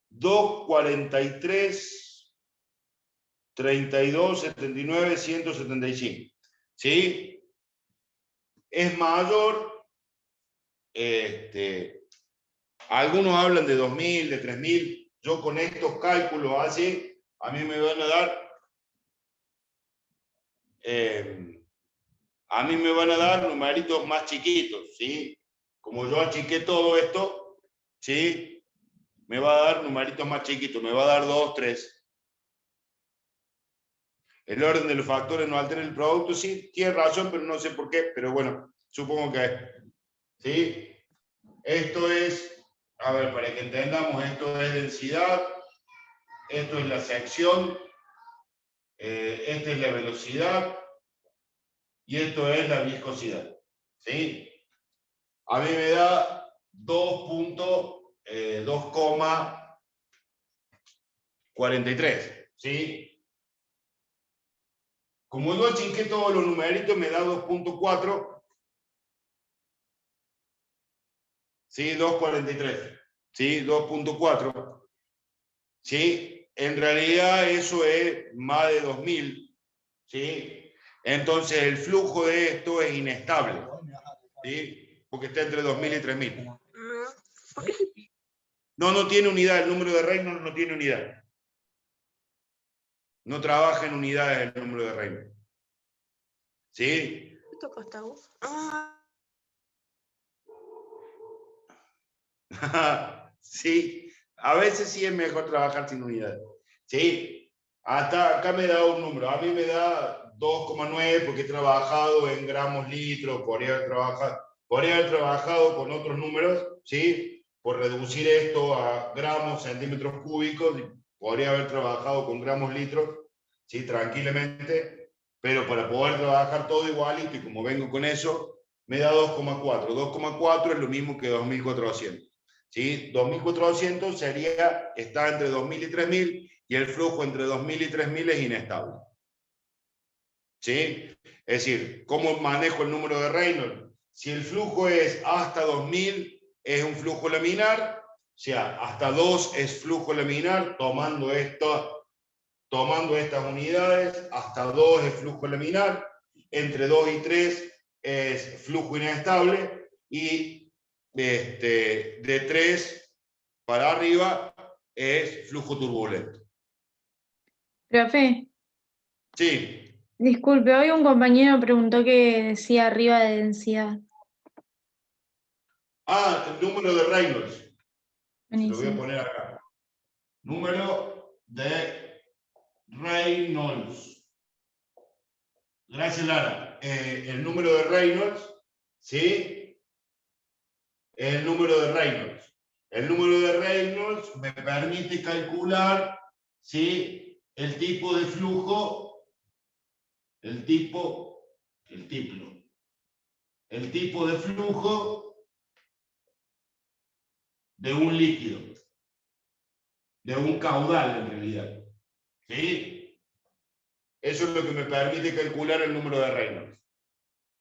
243, 32, 79, 175. ¿Sí? Es mayor. Algunos hablan de 2000, de 3000. Yo con estos cálculos así, a mí me van a dar, numeritos más chiquitos, ¿sí? Como yo achiqué todo esto, ¿sí? Me va a dar numeritos más chiquitos, me va a dar 2, 3. El orden de los factores no altera el producto, sí, tiene razón, pero no sé por qué, pero bueno, supongo que, ¿sí? Esto es, a ver, para que entendamos, esto es densidad, esto es la sección, esta es la velocidad y esto es la viscosidad, ¿sí? A mí me da 2,43, ¿sí? Como yo achiqué todos los numeritos, me da 2,4, ¿sí? 2,43, ¿sí? 2,4, ¿sí? En realidad eso es más de 2000, ¿sí? Entonces el flujo de esto es inestable, ¿sí? Porque está entre 2000 y 3000. No tiene unidad, el número de Reynolds no tiene unidad. No trabaja en unidades el número de Reynolds. ¿Sí? ¿Esto costa vos? Sí, a veces sí es mejor trabajar sin unidades. Sí, hasta acá me da un número. A mí me da 2,9 porque he trabajado en gramos litros, podría haber trabajado con otros números, ¿sí? Por reducir esto a gramos, centímetros cúbicos, podría haber trabajado con gramos litros, ¿sí? Tranquilamente, pero para poder trabajar todo igualito y como vengo con eso, me da 2,4. 2,4 es lo mismo que 2.400. ¿Sí? 2.400 está entre 2.000 y 3.000 y el flujo entre 2.000 y 3.000 es inestable. ¿Sí? Es decir, ¿cómo manejo el número de Reynolds? Si el flujo es hasta 2.000, es un flujo laminar, o sea, hasta 2 es flujo laminar, tomando estas unidades, hasta 2 es flujo laminar, entre 2 y 3 es flujo inestable y de 3 para arriba es flujo turbulento. Profe, Sí. disculpe, hoy un compañero preguntó que decía arriba de densidad. El número de Reynolds. Lo voy a Buenísimo. poner acá. Número de Reynolds. Gracias, Lara. El número de Reynolds, ¿sí? El número de Reynolds. El número de Reynolds me permite calcular, ¿sí? El tipo de flujo, el tipo de flujo de un líquido, de un caudal en realidad, ¿sí? Eso es lo que me permite calcular el número de Reynolds,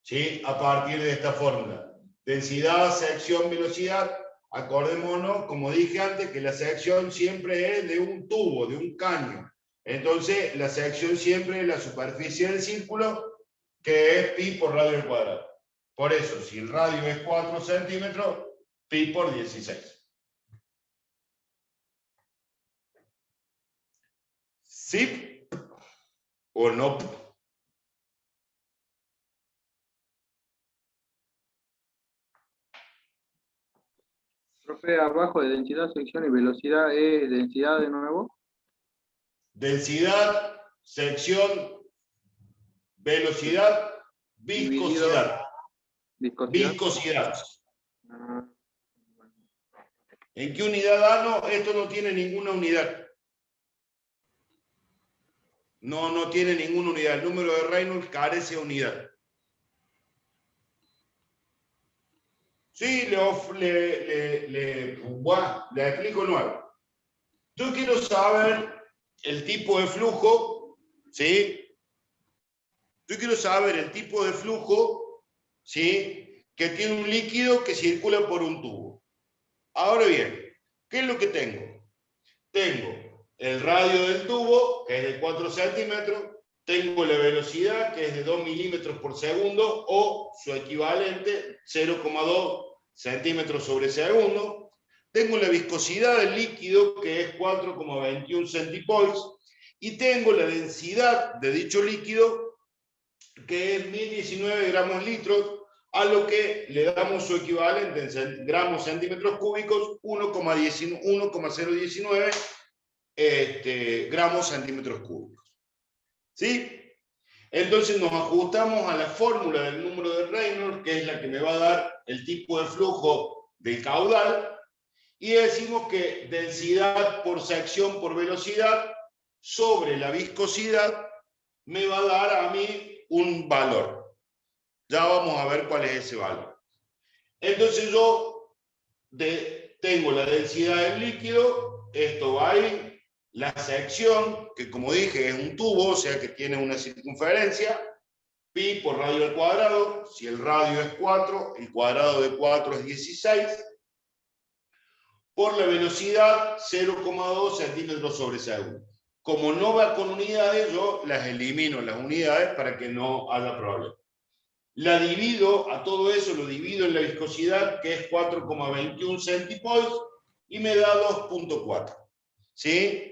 ¿sí? A partir de esta fórmula. Densidad, sección, velocidad. Acordémonos, como dije antes, que la sección siempre es de un tubo, de un caño. Entonces, la sección siempre es la superficie del círculo, que es pi por radio al cuadrado. Por eso, si el radio es 4 centímetros, pi por 16. ¿Sí o no? Profe, abajo de densidad, sección y velocidad, ¿es densidad de nuevo? Densidad, sección, velocidad, viscosidad. Viscosidad. Viscosidad. Ah, ¿En qué unidad da? No, esto no tiene ninguna unidad. No tiene ninguna unidad. El número de Reynolds carece de unidad. Sí, le explico nuevo. Yo quiero saber el tipo de flujo, ¿sí? Yo quiero saber el tipo de flujo, ¿sí? que tiene un líquido que circula por un tubo. Ahora bien, ¿qué es lo que tengo? Tengo el radio del tubo, que es de 4 centímetros, tengo la velocidad, que es de 2 milímetros por segundo, o su equivalente, 0,2 centímetros sobre segundo. Tengo la viscosidad del líquido, que es 4,21 centipoise, y tengo la densidad de dicho líquido, que es 1019 gramos litros, a lo que le damos su equivalente en gramos centímetros cúbicos, 1,019 gramos centímetros cúbicos. ¿Sí? Entonces nos ajustamos a la fórmula del número de Reynolds, que es la que me va a dar el tipo de flujo del caudal, y decimos que densidad por sección por velocidad sobre la viscosidad me va a dar a mí un valor. Ya vamos a ver cuál es ese valor. Entonces yo tengo la densidad del líquido, esto va ahí, la sección, que como dije es un tubo, o sea que tiene una circunferencia, pi por radio al cuadrado, si el radio es 4, el cuadrado de 4 es 16, por la velocidad 0,2 centímetros sobre segundo. Como no va con unidades, yo las elimino las unidades para que no haya problema. La divido, a todo eso lo divido en la viscosidad, que es 4,21 centipoise, y me da 2,4. ¿Sí?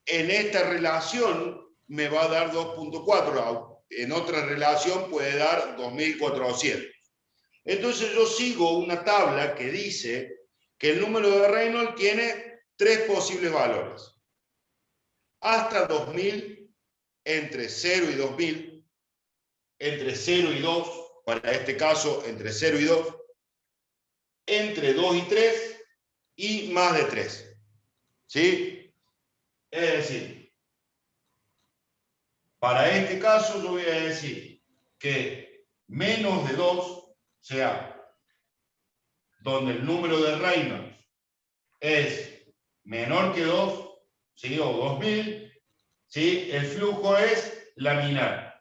En esta relación me va a dar 2,4. En otra relación puede dar 2.400. Entonces yo sigo una tabla que dice que el número de Reynolds tiene 3 posibles valores. Hasta 2.000, entre 0 y 2.000, entre 0 y 2, para este caso entre 0 y 2, entre 2 y 3 y más de 3. ¿Sí? Es decir, para este caso yo voy a decir que menos de 2, o sea, donde el número de Reynolds es menor que 2, ¿sí? O 2000, ¿sí? El flujo es laminar.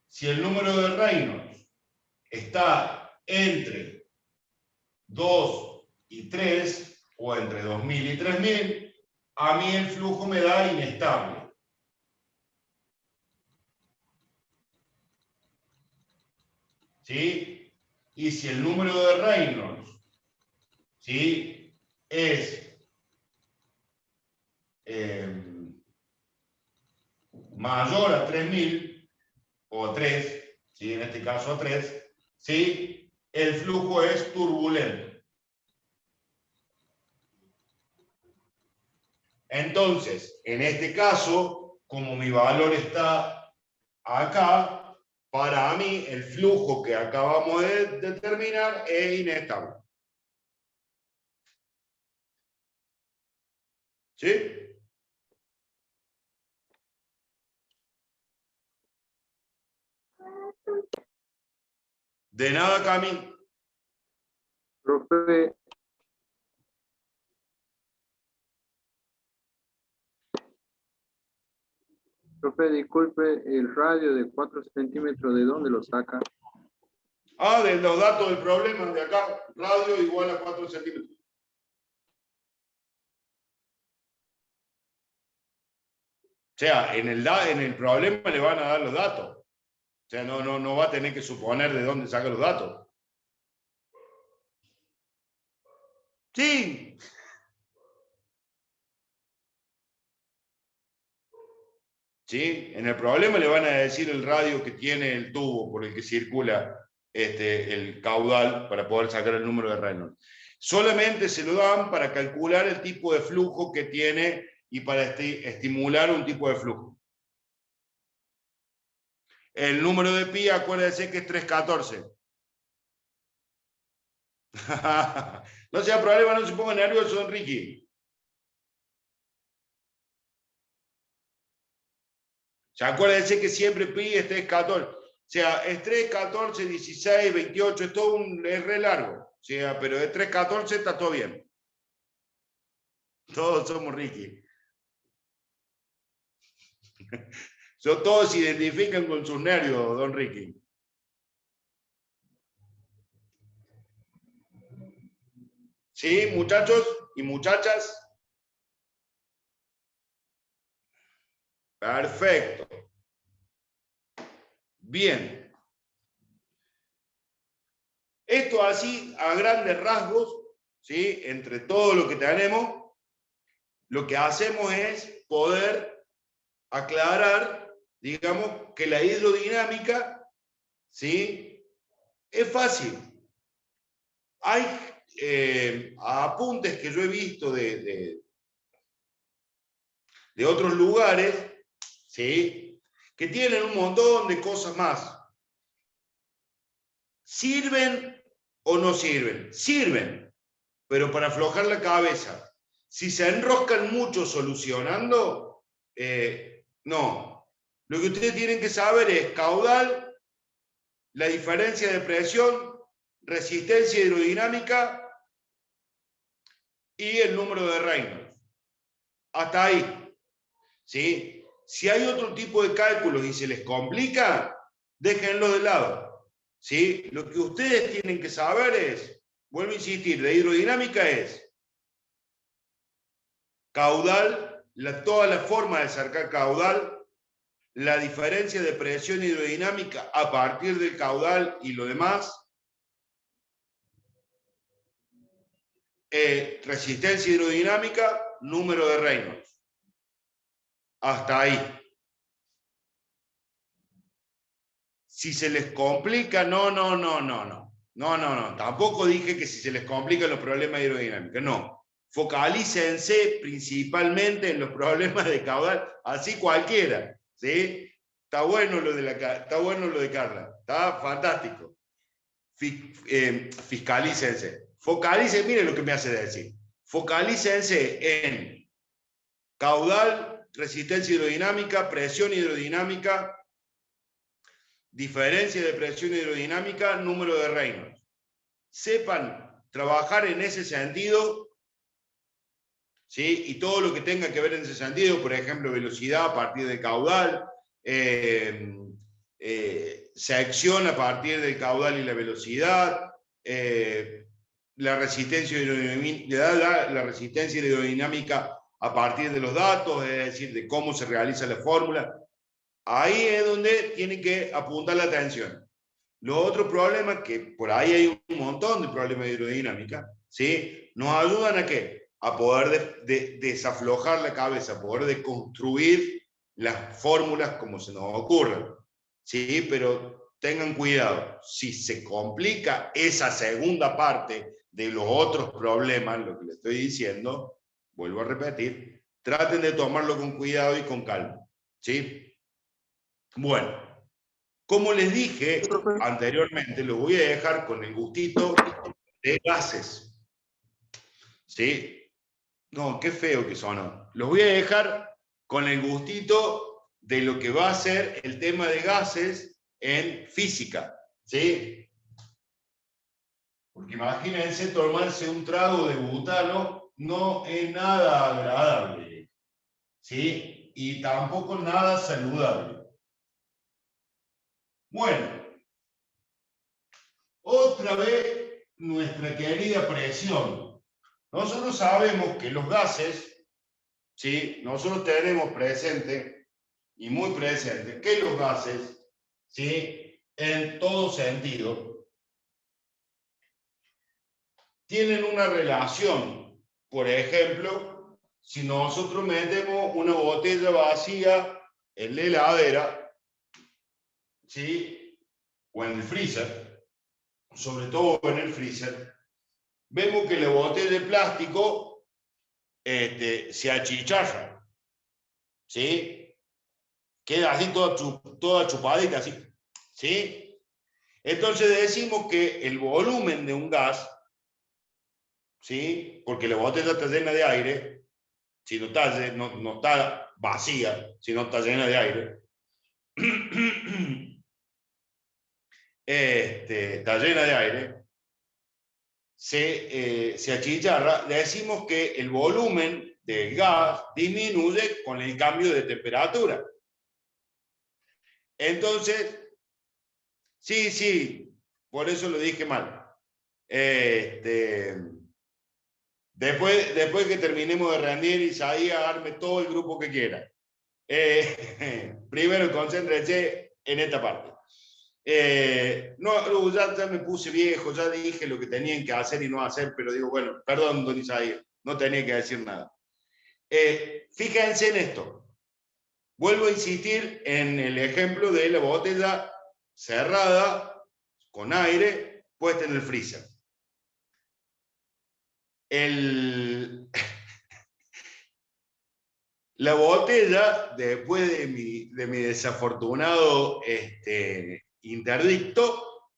Si el número de Reynolds está entre 2 y 3, o entre 2000 y 3000, a mí el flujo me da inestable. ¿Sí? Y si el número de Reynolds, ¿sí?, es mayor a 3000, o 3, ¿sí?, en este caso 3, ¿sí?, el flujo es turbulento. Entonces, en este caso, como mi valor está acá, para mí el flujo que acabamos de determinar es inestable. ¿Sí? De nada, Cami. Profe, disculpe, el radio de 4 centímetros, ¿de dónde lo saca? Ah, de los datos del problema de acá, radio igual a 4 centímetros. O sea, en el problema le van a dar los datos. O sea, no va a tener que suponer de dónde saca los datos. Sí. ¿Sí? En el problema le van a decir el radio que tiene el tubo por el que circula el caudal para poder sacar el número de Reynolds. Solamente se lo dan para calcular el tipo de flujo que tiene y para estimular un tipo de flujo. El número de pi, acuérdense que es 314. No sea problema, no se ponga nervioso, don Ricky. Acuérdense que siempre pi es 314. O sea, es 3, 14, 16, 28, es todo es re largo. O sea, pero de 3, 14 está todo bien. Todos somos Ricky. Todos se identifican con sus nervios, don Ricky. ¿Sí, muchachos y muchachas? Perfecto. Bien. Esto así, a grandes rasgos, ¿sí? Entre todo lo que tenemos, lo que hacemos es poder aclarar, digamos, que la hidrodinámica, ¿sí? Es fácil. Hay apuntes que yo he visto de otros lugares, ¿sí? Que tienen un montón de cosas más. ¿Sirven o no sirven? Sirven, pero para aflojar la cabeza. Si se enroscan mucho solucionando, no. Lo que ustedes tienen que saber es caudal, la diferencia de presión, resistencia hidrodinámica y el número de Reynolds. Hasta ahí. ¿Sí? Si hay otro tipo de cálculos y se les complica, déjenlo de lado. ¿Sí? Lo que ustedes tienen que saber es, vuelvo a insistir, de hidrodinámica es caudal, toda la forma de sacar caudal, la diferencia de presión hidrodinámica a partir del caudal y lo demás, resistencia hidrodinámica, número de Reynolds. Hasta ahí. Si se les complica, no. Tampoco dije que si se les complican los problemas de hidrodinámica, no. Focalícense principalmente en los problemas de caudal, así cualquiera, ¿sí? Está bueno lo de Carla, está fantástico. Fiscalícense. Focalícense, miren lo que me hace decir. Focalícense en caudal, resistencia hidrodinámica, presión hidrodinámica, diferencia de presión hidrodinámica, número de Reynolds. Sepan trabajar en ese sentido, ¿sí? Y todo lo que tenga que ver en ese sentido, por ejemplo, velocidad a partir del caudal, sección a partir del caudal y la velocidad, la resistencia hidrodinámica a partir de los datos, es decir, de cómo se realiza la fórmula. Ahí es donde tienen que apuntar la atención. Los otros problemas, que por ahí hay un montón de problemas de hidrodinámica, ¿sí? Nos ayudan a ¿qué? A poder desaflojar la cabeza, a poder deconstruir las fórmulas como se nos ocurran, ¿sí? Pero tengan cuidado, si se complica esa segunda parte de los otros problemas, lo que les estoy diciendo, vuelvo a repetir, traten de tomarlo con cuidado y con calma, ¿sí? Bueno, como les dije anteriormente, los voy a dejar con el gustito de gases. ¿Sí? No, qué feo que sonó. Los voy a dejar con el gustito de lo que va a ser el tema de gases en física. ¿Sí? Porque imagínense tomarse un trago de butano, no es nada agradable. ¿Sí? Y tampoco nada saludable. Bueno, otra vez nuestra querida presión. Nosotros sabemos que los gases, ¿sí? Nosotros tenemos presente, y muy presente, que los gases, ¿sí? En todo sentido, tienen una relación. Por ejemplo, si nosotros metemos una botella vacía en la heladera, ¿sí? O en el freezer, sobre todo en el freezer, vemos que la botella de plástico se achicharra, ¿sí? Queda así toda chupadita, así, ¿sí? Entonces decimos que el volumen de un gas, ¿sí? Porque la botella está llena de aire, si no está vacía, si no está llena de aire, está llena de aire, se achicharra, decimos que el volumen del gas disminuye con el cambio de temperatura. Entonces, sí, por eso lo dije mal. Después que terminemos de rendir, Isaías arme todo el grupo que quiera. Primero concéntrense en esta parte. No, ya me puse viejo, ya dije lo que tenían que hacer y no hacer, pero digo, bueno, perdón, don Isaías, no tenía que decir nada. Fíjense en esto. Vuelvo a insistir en el ejemplo de la botella cerrada, con aire, puesta en el freezer. La botella, después de mi desafortunado interdicto,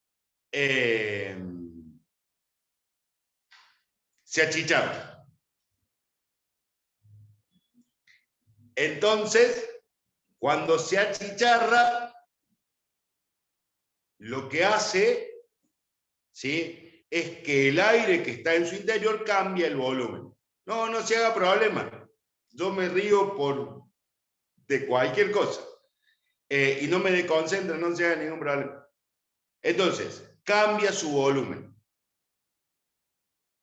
se achicharra. Entonces, cuando se achicharra, lo que hace, ¿sí?, es que el aire que está en su interior cambia el volumen. No se haga problema. Yo me río de cualquier cosa. Y no me desconcentra, no se haga ningún problema. Entonces, cambia su volumen.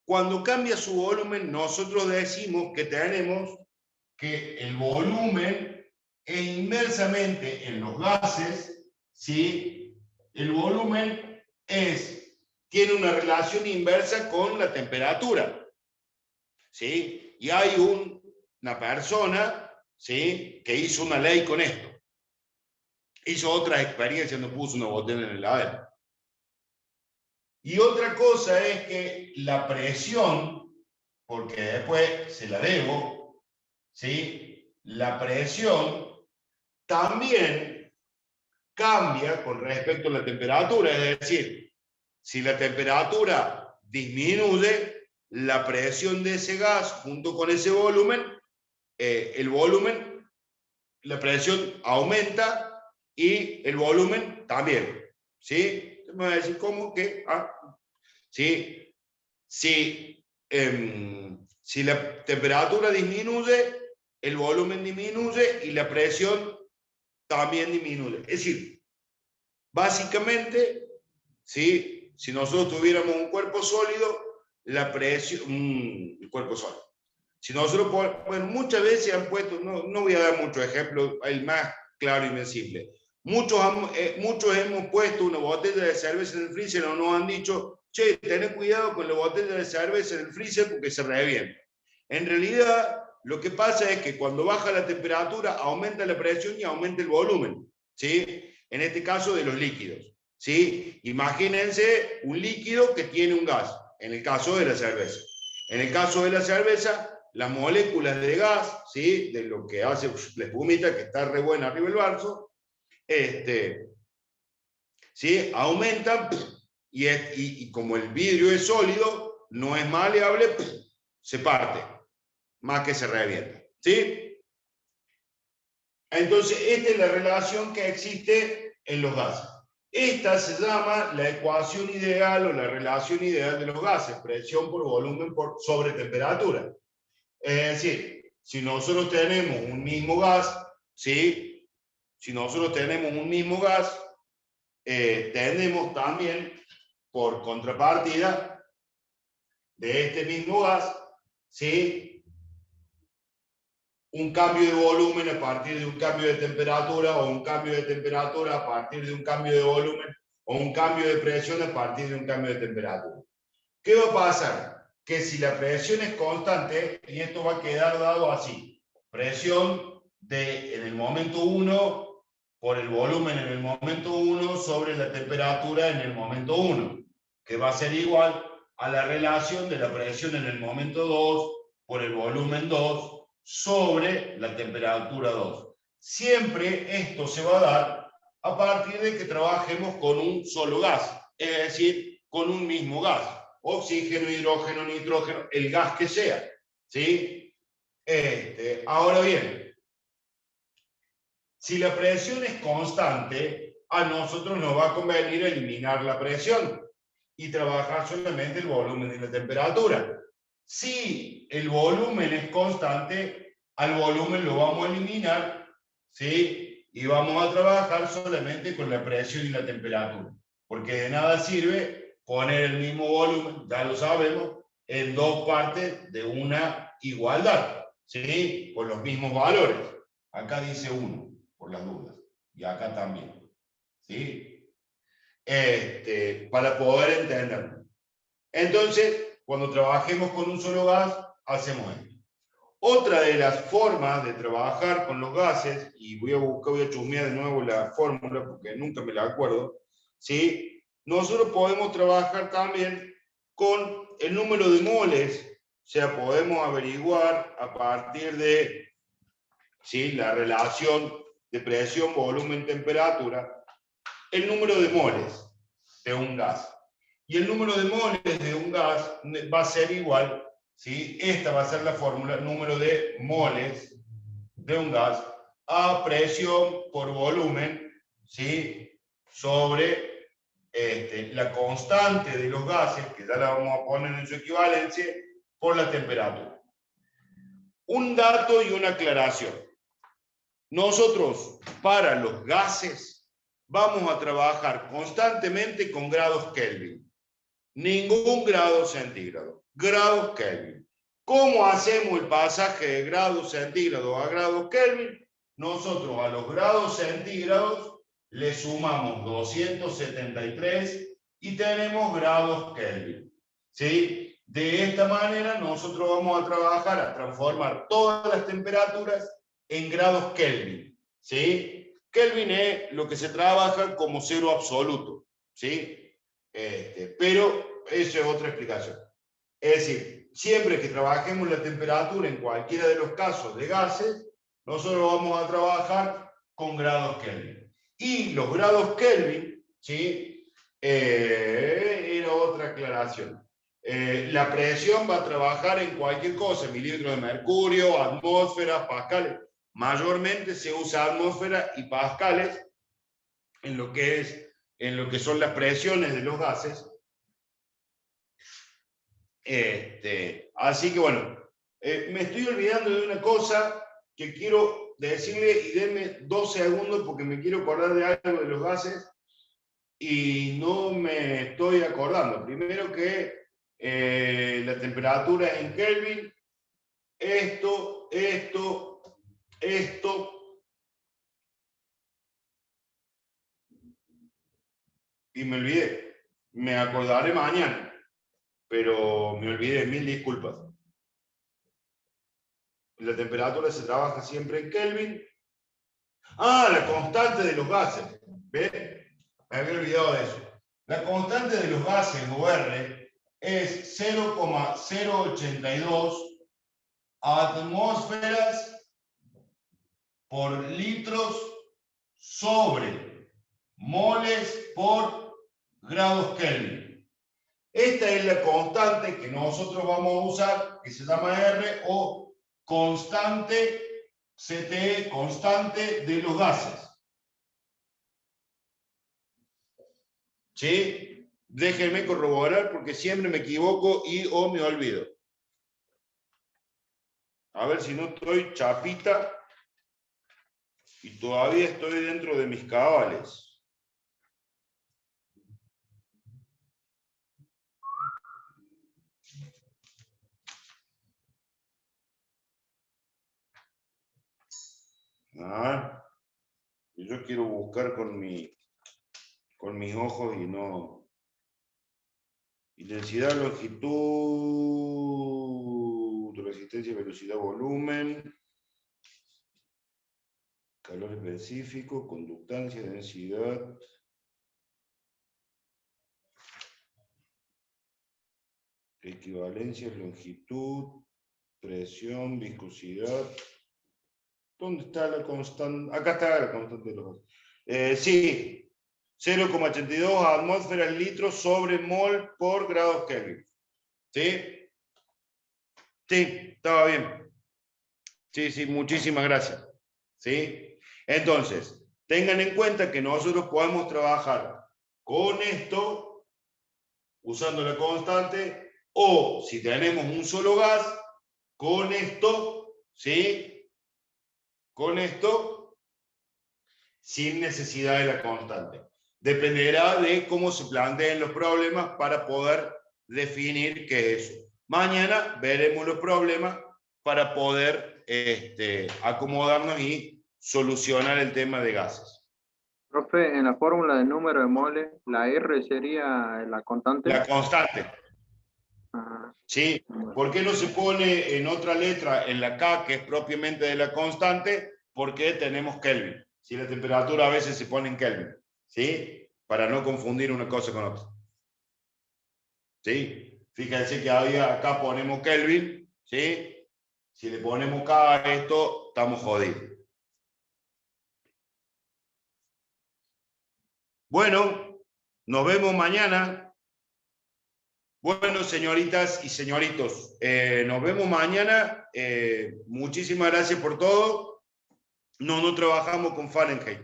Cuando cambia su volumen, nosotros decimos que tenemos que el volumen es inversamente en los gases, ¿sí? El volumen tiene una relación inversa con la temperatura, ¿sí? Y hay una persona, ¿sí?, que hizo una ley con esto. Hizo otras experiencias, no puso una botella en el heladero. Y otra cosa es que la presión, porque después se la debo, ¿sí?, la presión también cambia con respecto a la temperatura. Es decir, si la temperatura disminuye, la presión de ese gas junto con ese volumen, la presión aumenta y el volumen también. ¿Sí? Me va a decir, ¿cómo que? ¿Sí? Si la temperatura disminuye, el volumen disminuye y la presión también disminuye. Es decir, básicamente, ¿sí?, si nosotros tuviéramos un cuerpo sólido, la presión, un cuerpo sólido. Si nosotros, bueno, muchas veces han puesto, no voy a dar muchos ejemplos, el más claro y más simple. Muchos hemos puesto una botella de cerveza en el freezer o nos han dicho, che, tened cuidado con la botella de cerveza en el freezer porque se revienta. En realidad, lo que pasa es que cuando baja la temperatura, aumenta la presión y aumenta el volumen, ¿sí? En este caso de los líquidos, ¿sí? Imagínense un líquido que tiene un gas, en el caso de la cerveza. En el caso de la cerveza, las moléculas de gas, ¿sí?, de lo que hace la espumita, que está re buena arriba del vaso, ¿sí?, aumentan y como el vidrio es sólido, no es maleable, se parte, más que se revienta, ¿sí? Entonces, esta es la relación que existe en los gases. Esta se llama la ecuación ideal o la relación ideal de los gases, presión por volumen sobre temperatura. Es decir, si nosotros tenemos un mismo gas, ¿sí?, si nosotros tenemos un mismo gas, tenemos también, por contrapartida de este mismo gas, ¿sí?, un cambio de volumen a partir de un cambio de temperatura, o un cambio de temperatura a partir de un cambio de volumen, o un cambio de presión a partir de un cambio de temperatura. ¿Qué va a pasar? Que si la presión es constante, y esto va a quedar dado así, presión en el momento 1 por el volumen en el momento 1 sobre la temperatura en el momento 1, que va a ser igual a la relación de la presión en el momento 2 por el volumen 2 sobre la temperatura 2. Siempre esto se va a dar a partir de que trabajemos con un solo gas, es decir, con un mismo gas, oxígeno, hidrógeno, nitrógeno, el gas que sea, ¿sí? Ahora bien, si la presión es constante, a nosotros nos va a convenir eliminar la presión y trabajar solamente el volumen y la temperatura. Si el volumen es constante, al volumen lo vamos a eliminar, ¿sí?, y vamos a trabajar solamente con la presión y la temperatura, porque de nada sirve poner el mismo volumen, ya lo sabemos, en dos partes de una igualdad, ¿sí? Con los mismos valores. Acá dice 1, por las dudas, y acá también, ¿sí? Para poder entenderlo. Entonces, cuando trabajemos con un solo gas, hacemos esto. Otra de las formas de trabajar con los gases, y voy a chusmear de nuevo la fórmula porque nunca me la acuerdo, ¿sí? Nosotros podemos trabajar también con el número de moles, o sea, podemos averiguar a partir de, ¿sí?, la relación de presión, volumen, temperatura, el número de moles de un gas. Y el número de moles de un gas va a ser igual, ¿sí? Esta va a ser la fórmula, número de moles de un gas a presión por volumen, ¿sí?, sobre la constante de los gases, que ya la vamos a poner en su equivalencia, por la temperatura. Un dato y una aclaración. Nosotros, para los gases, vamos a trabajar constantemente con grados Kelvin. Ningún grado centígrado. Grados Kelvin. ¿Cómo hacemos el pasaje de grados centígrados a grados Kelvin? Nosotros a los grados centígrados le sumamos 273 y tenemos grados Kelvin, ¿sí? De esta manera nosotros vamos a trabajar a transformar todas las temperaturas en grados Kelvin, ¿sí? Kelvin es lo que se trabaja como cero absoluto, ¿sí? Pero eso es otra explicación. Es decir, siempre que trabajemos la temperatura en cualquiera de los casos de gases, nosotros vamos a trabajar con grados Kelvin. Y los grados Kelvin, ¿sí? Era otra aclaración. La presión va a trabajar en cualquier cosa, milímetros de mercurio, atmósferas, pascales. Mayormente se usa atmósfera y pascales en lo que son las presiones de los gases. Así que bueno, me estoy olvidando de una cosa que quiero decirle, y denme 2 segundos porque me quiero acordar de algo de los gases y no me estoy acordando. Primero que la temperatura en Kelvin, esto, y me olvidé. Me acordaré mañana, pero me olvidé, 1000 disculpas. La temperatura se trabaja siempre en Kelvin. Ah, la constante de los gases. ¿Ven? Me había olvidado de eso. La constante de los gases, OR, es 0,082 atmósferas por litros sobre moles por grados Kelvin. Esta es la constante que nosotros vamos a usar, que se llama R, o constante CTE, constante de los gases. ¿Sí? Déjenme corroborar porque siempre me equivoco y o me olvido. A ver si no estoy chapita y todavía estoy dentro de mis cabales. Yo quiero buscar con mis ojos y no. Intensidad, longitud, resistencia, velocidad, volumen, calor específico, conductancia, densidad. Equivalencia, longitud, presión, viscosidad. ¿Dónde está la constante? Acá está la constante de los gases. Sí, 0,82 atmósferas litros sobre mol por grados Kelvin. ¿Sí? Sí, estaba bien. Sí, muchísimas gracias. ¿Sí? Entonces, tengan en cuenta que nosotros podemos trabajar con esto, usando la constante, o si tenemos un solo gas, con esto, ¿sí? Con esto, sin necesidad de la constante. Dependerá de cómo se planteen los problemas para poder definir qué es eso. Mañana veremos los problemas para poder acomodarnos y solucionar el tema de gases. Profe, en la fórmula del número de moles, la R sería la constante. La constante. Ah, ¿Sí? ¿Por qué no se pone en otra letra, en la K, que es propiamente de la constante? Porque tenemos Kelvin. ¿Sí? La temperatura a veces se pone en Kelvin. ¿Sí? Para no confundir una cosa con otra. ¿Sí? Fíjense que acá ponemos Kelvin. ¿Sí? Si le ponemos K a esto, estamos jodidos. Bueno, nos vemos mañana. Bueno, señoritas y señoritos, nos vemos mañana. Muchísimas gracias por todo. No trabajamos con Fahrenheit.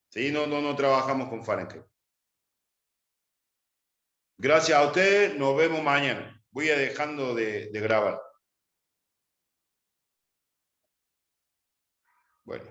Sí, no trabajamos con Fahrenheit. Gracias a ustedes, nos vemos mañana. Voy a dejando de grabar. Bueno.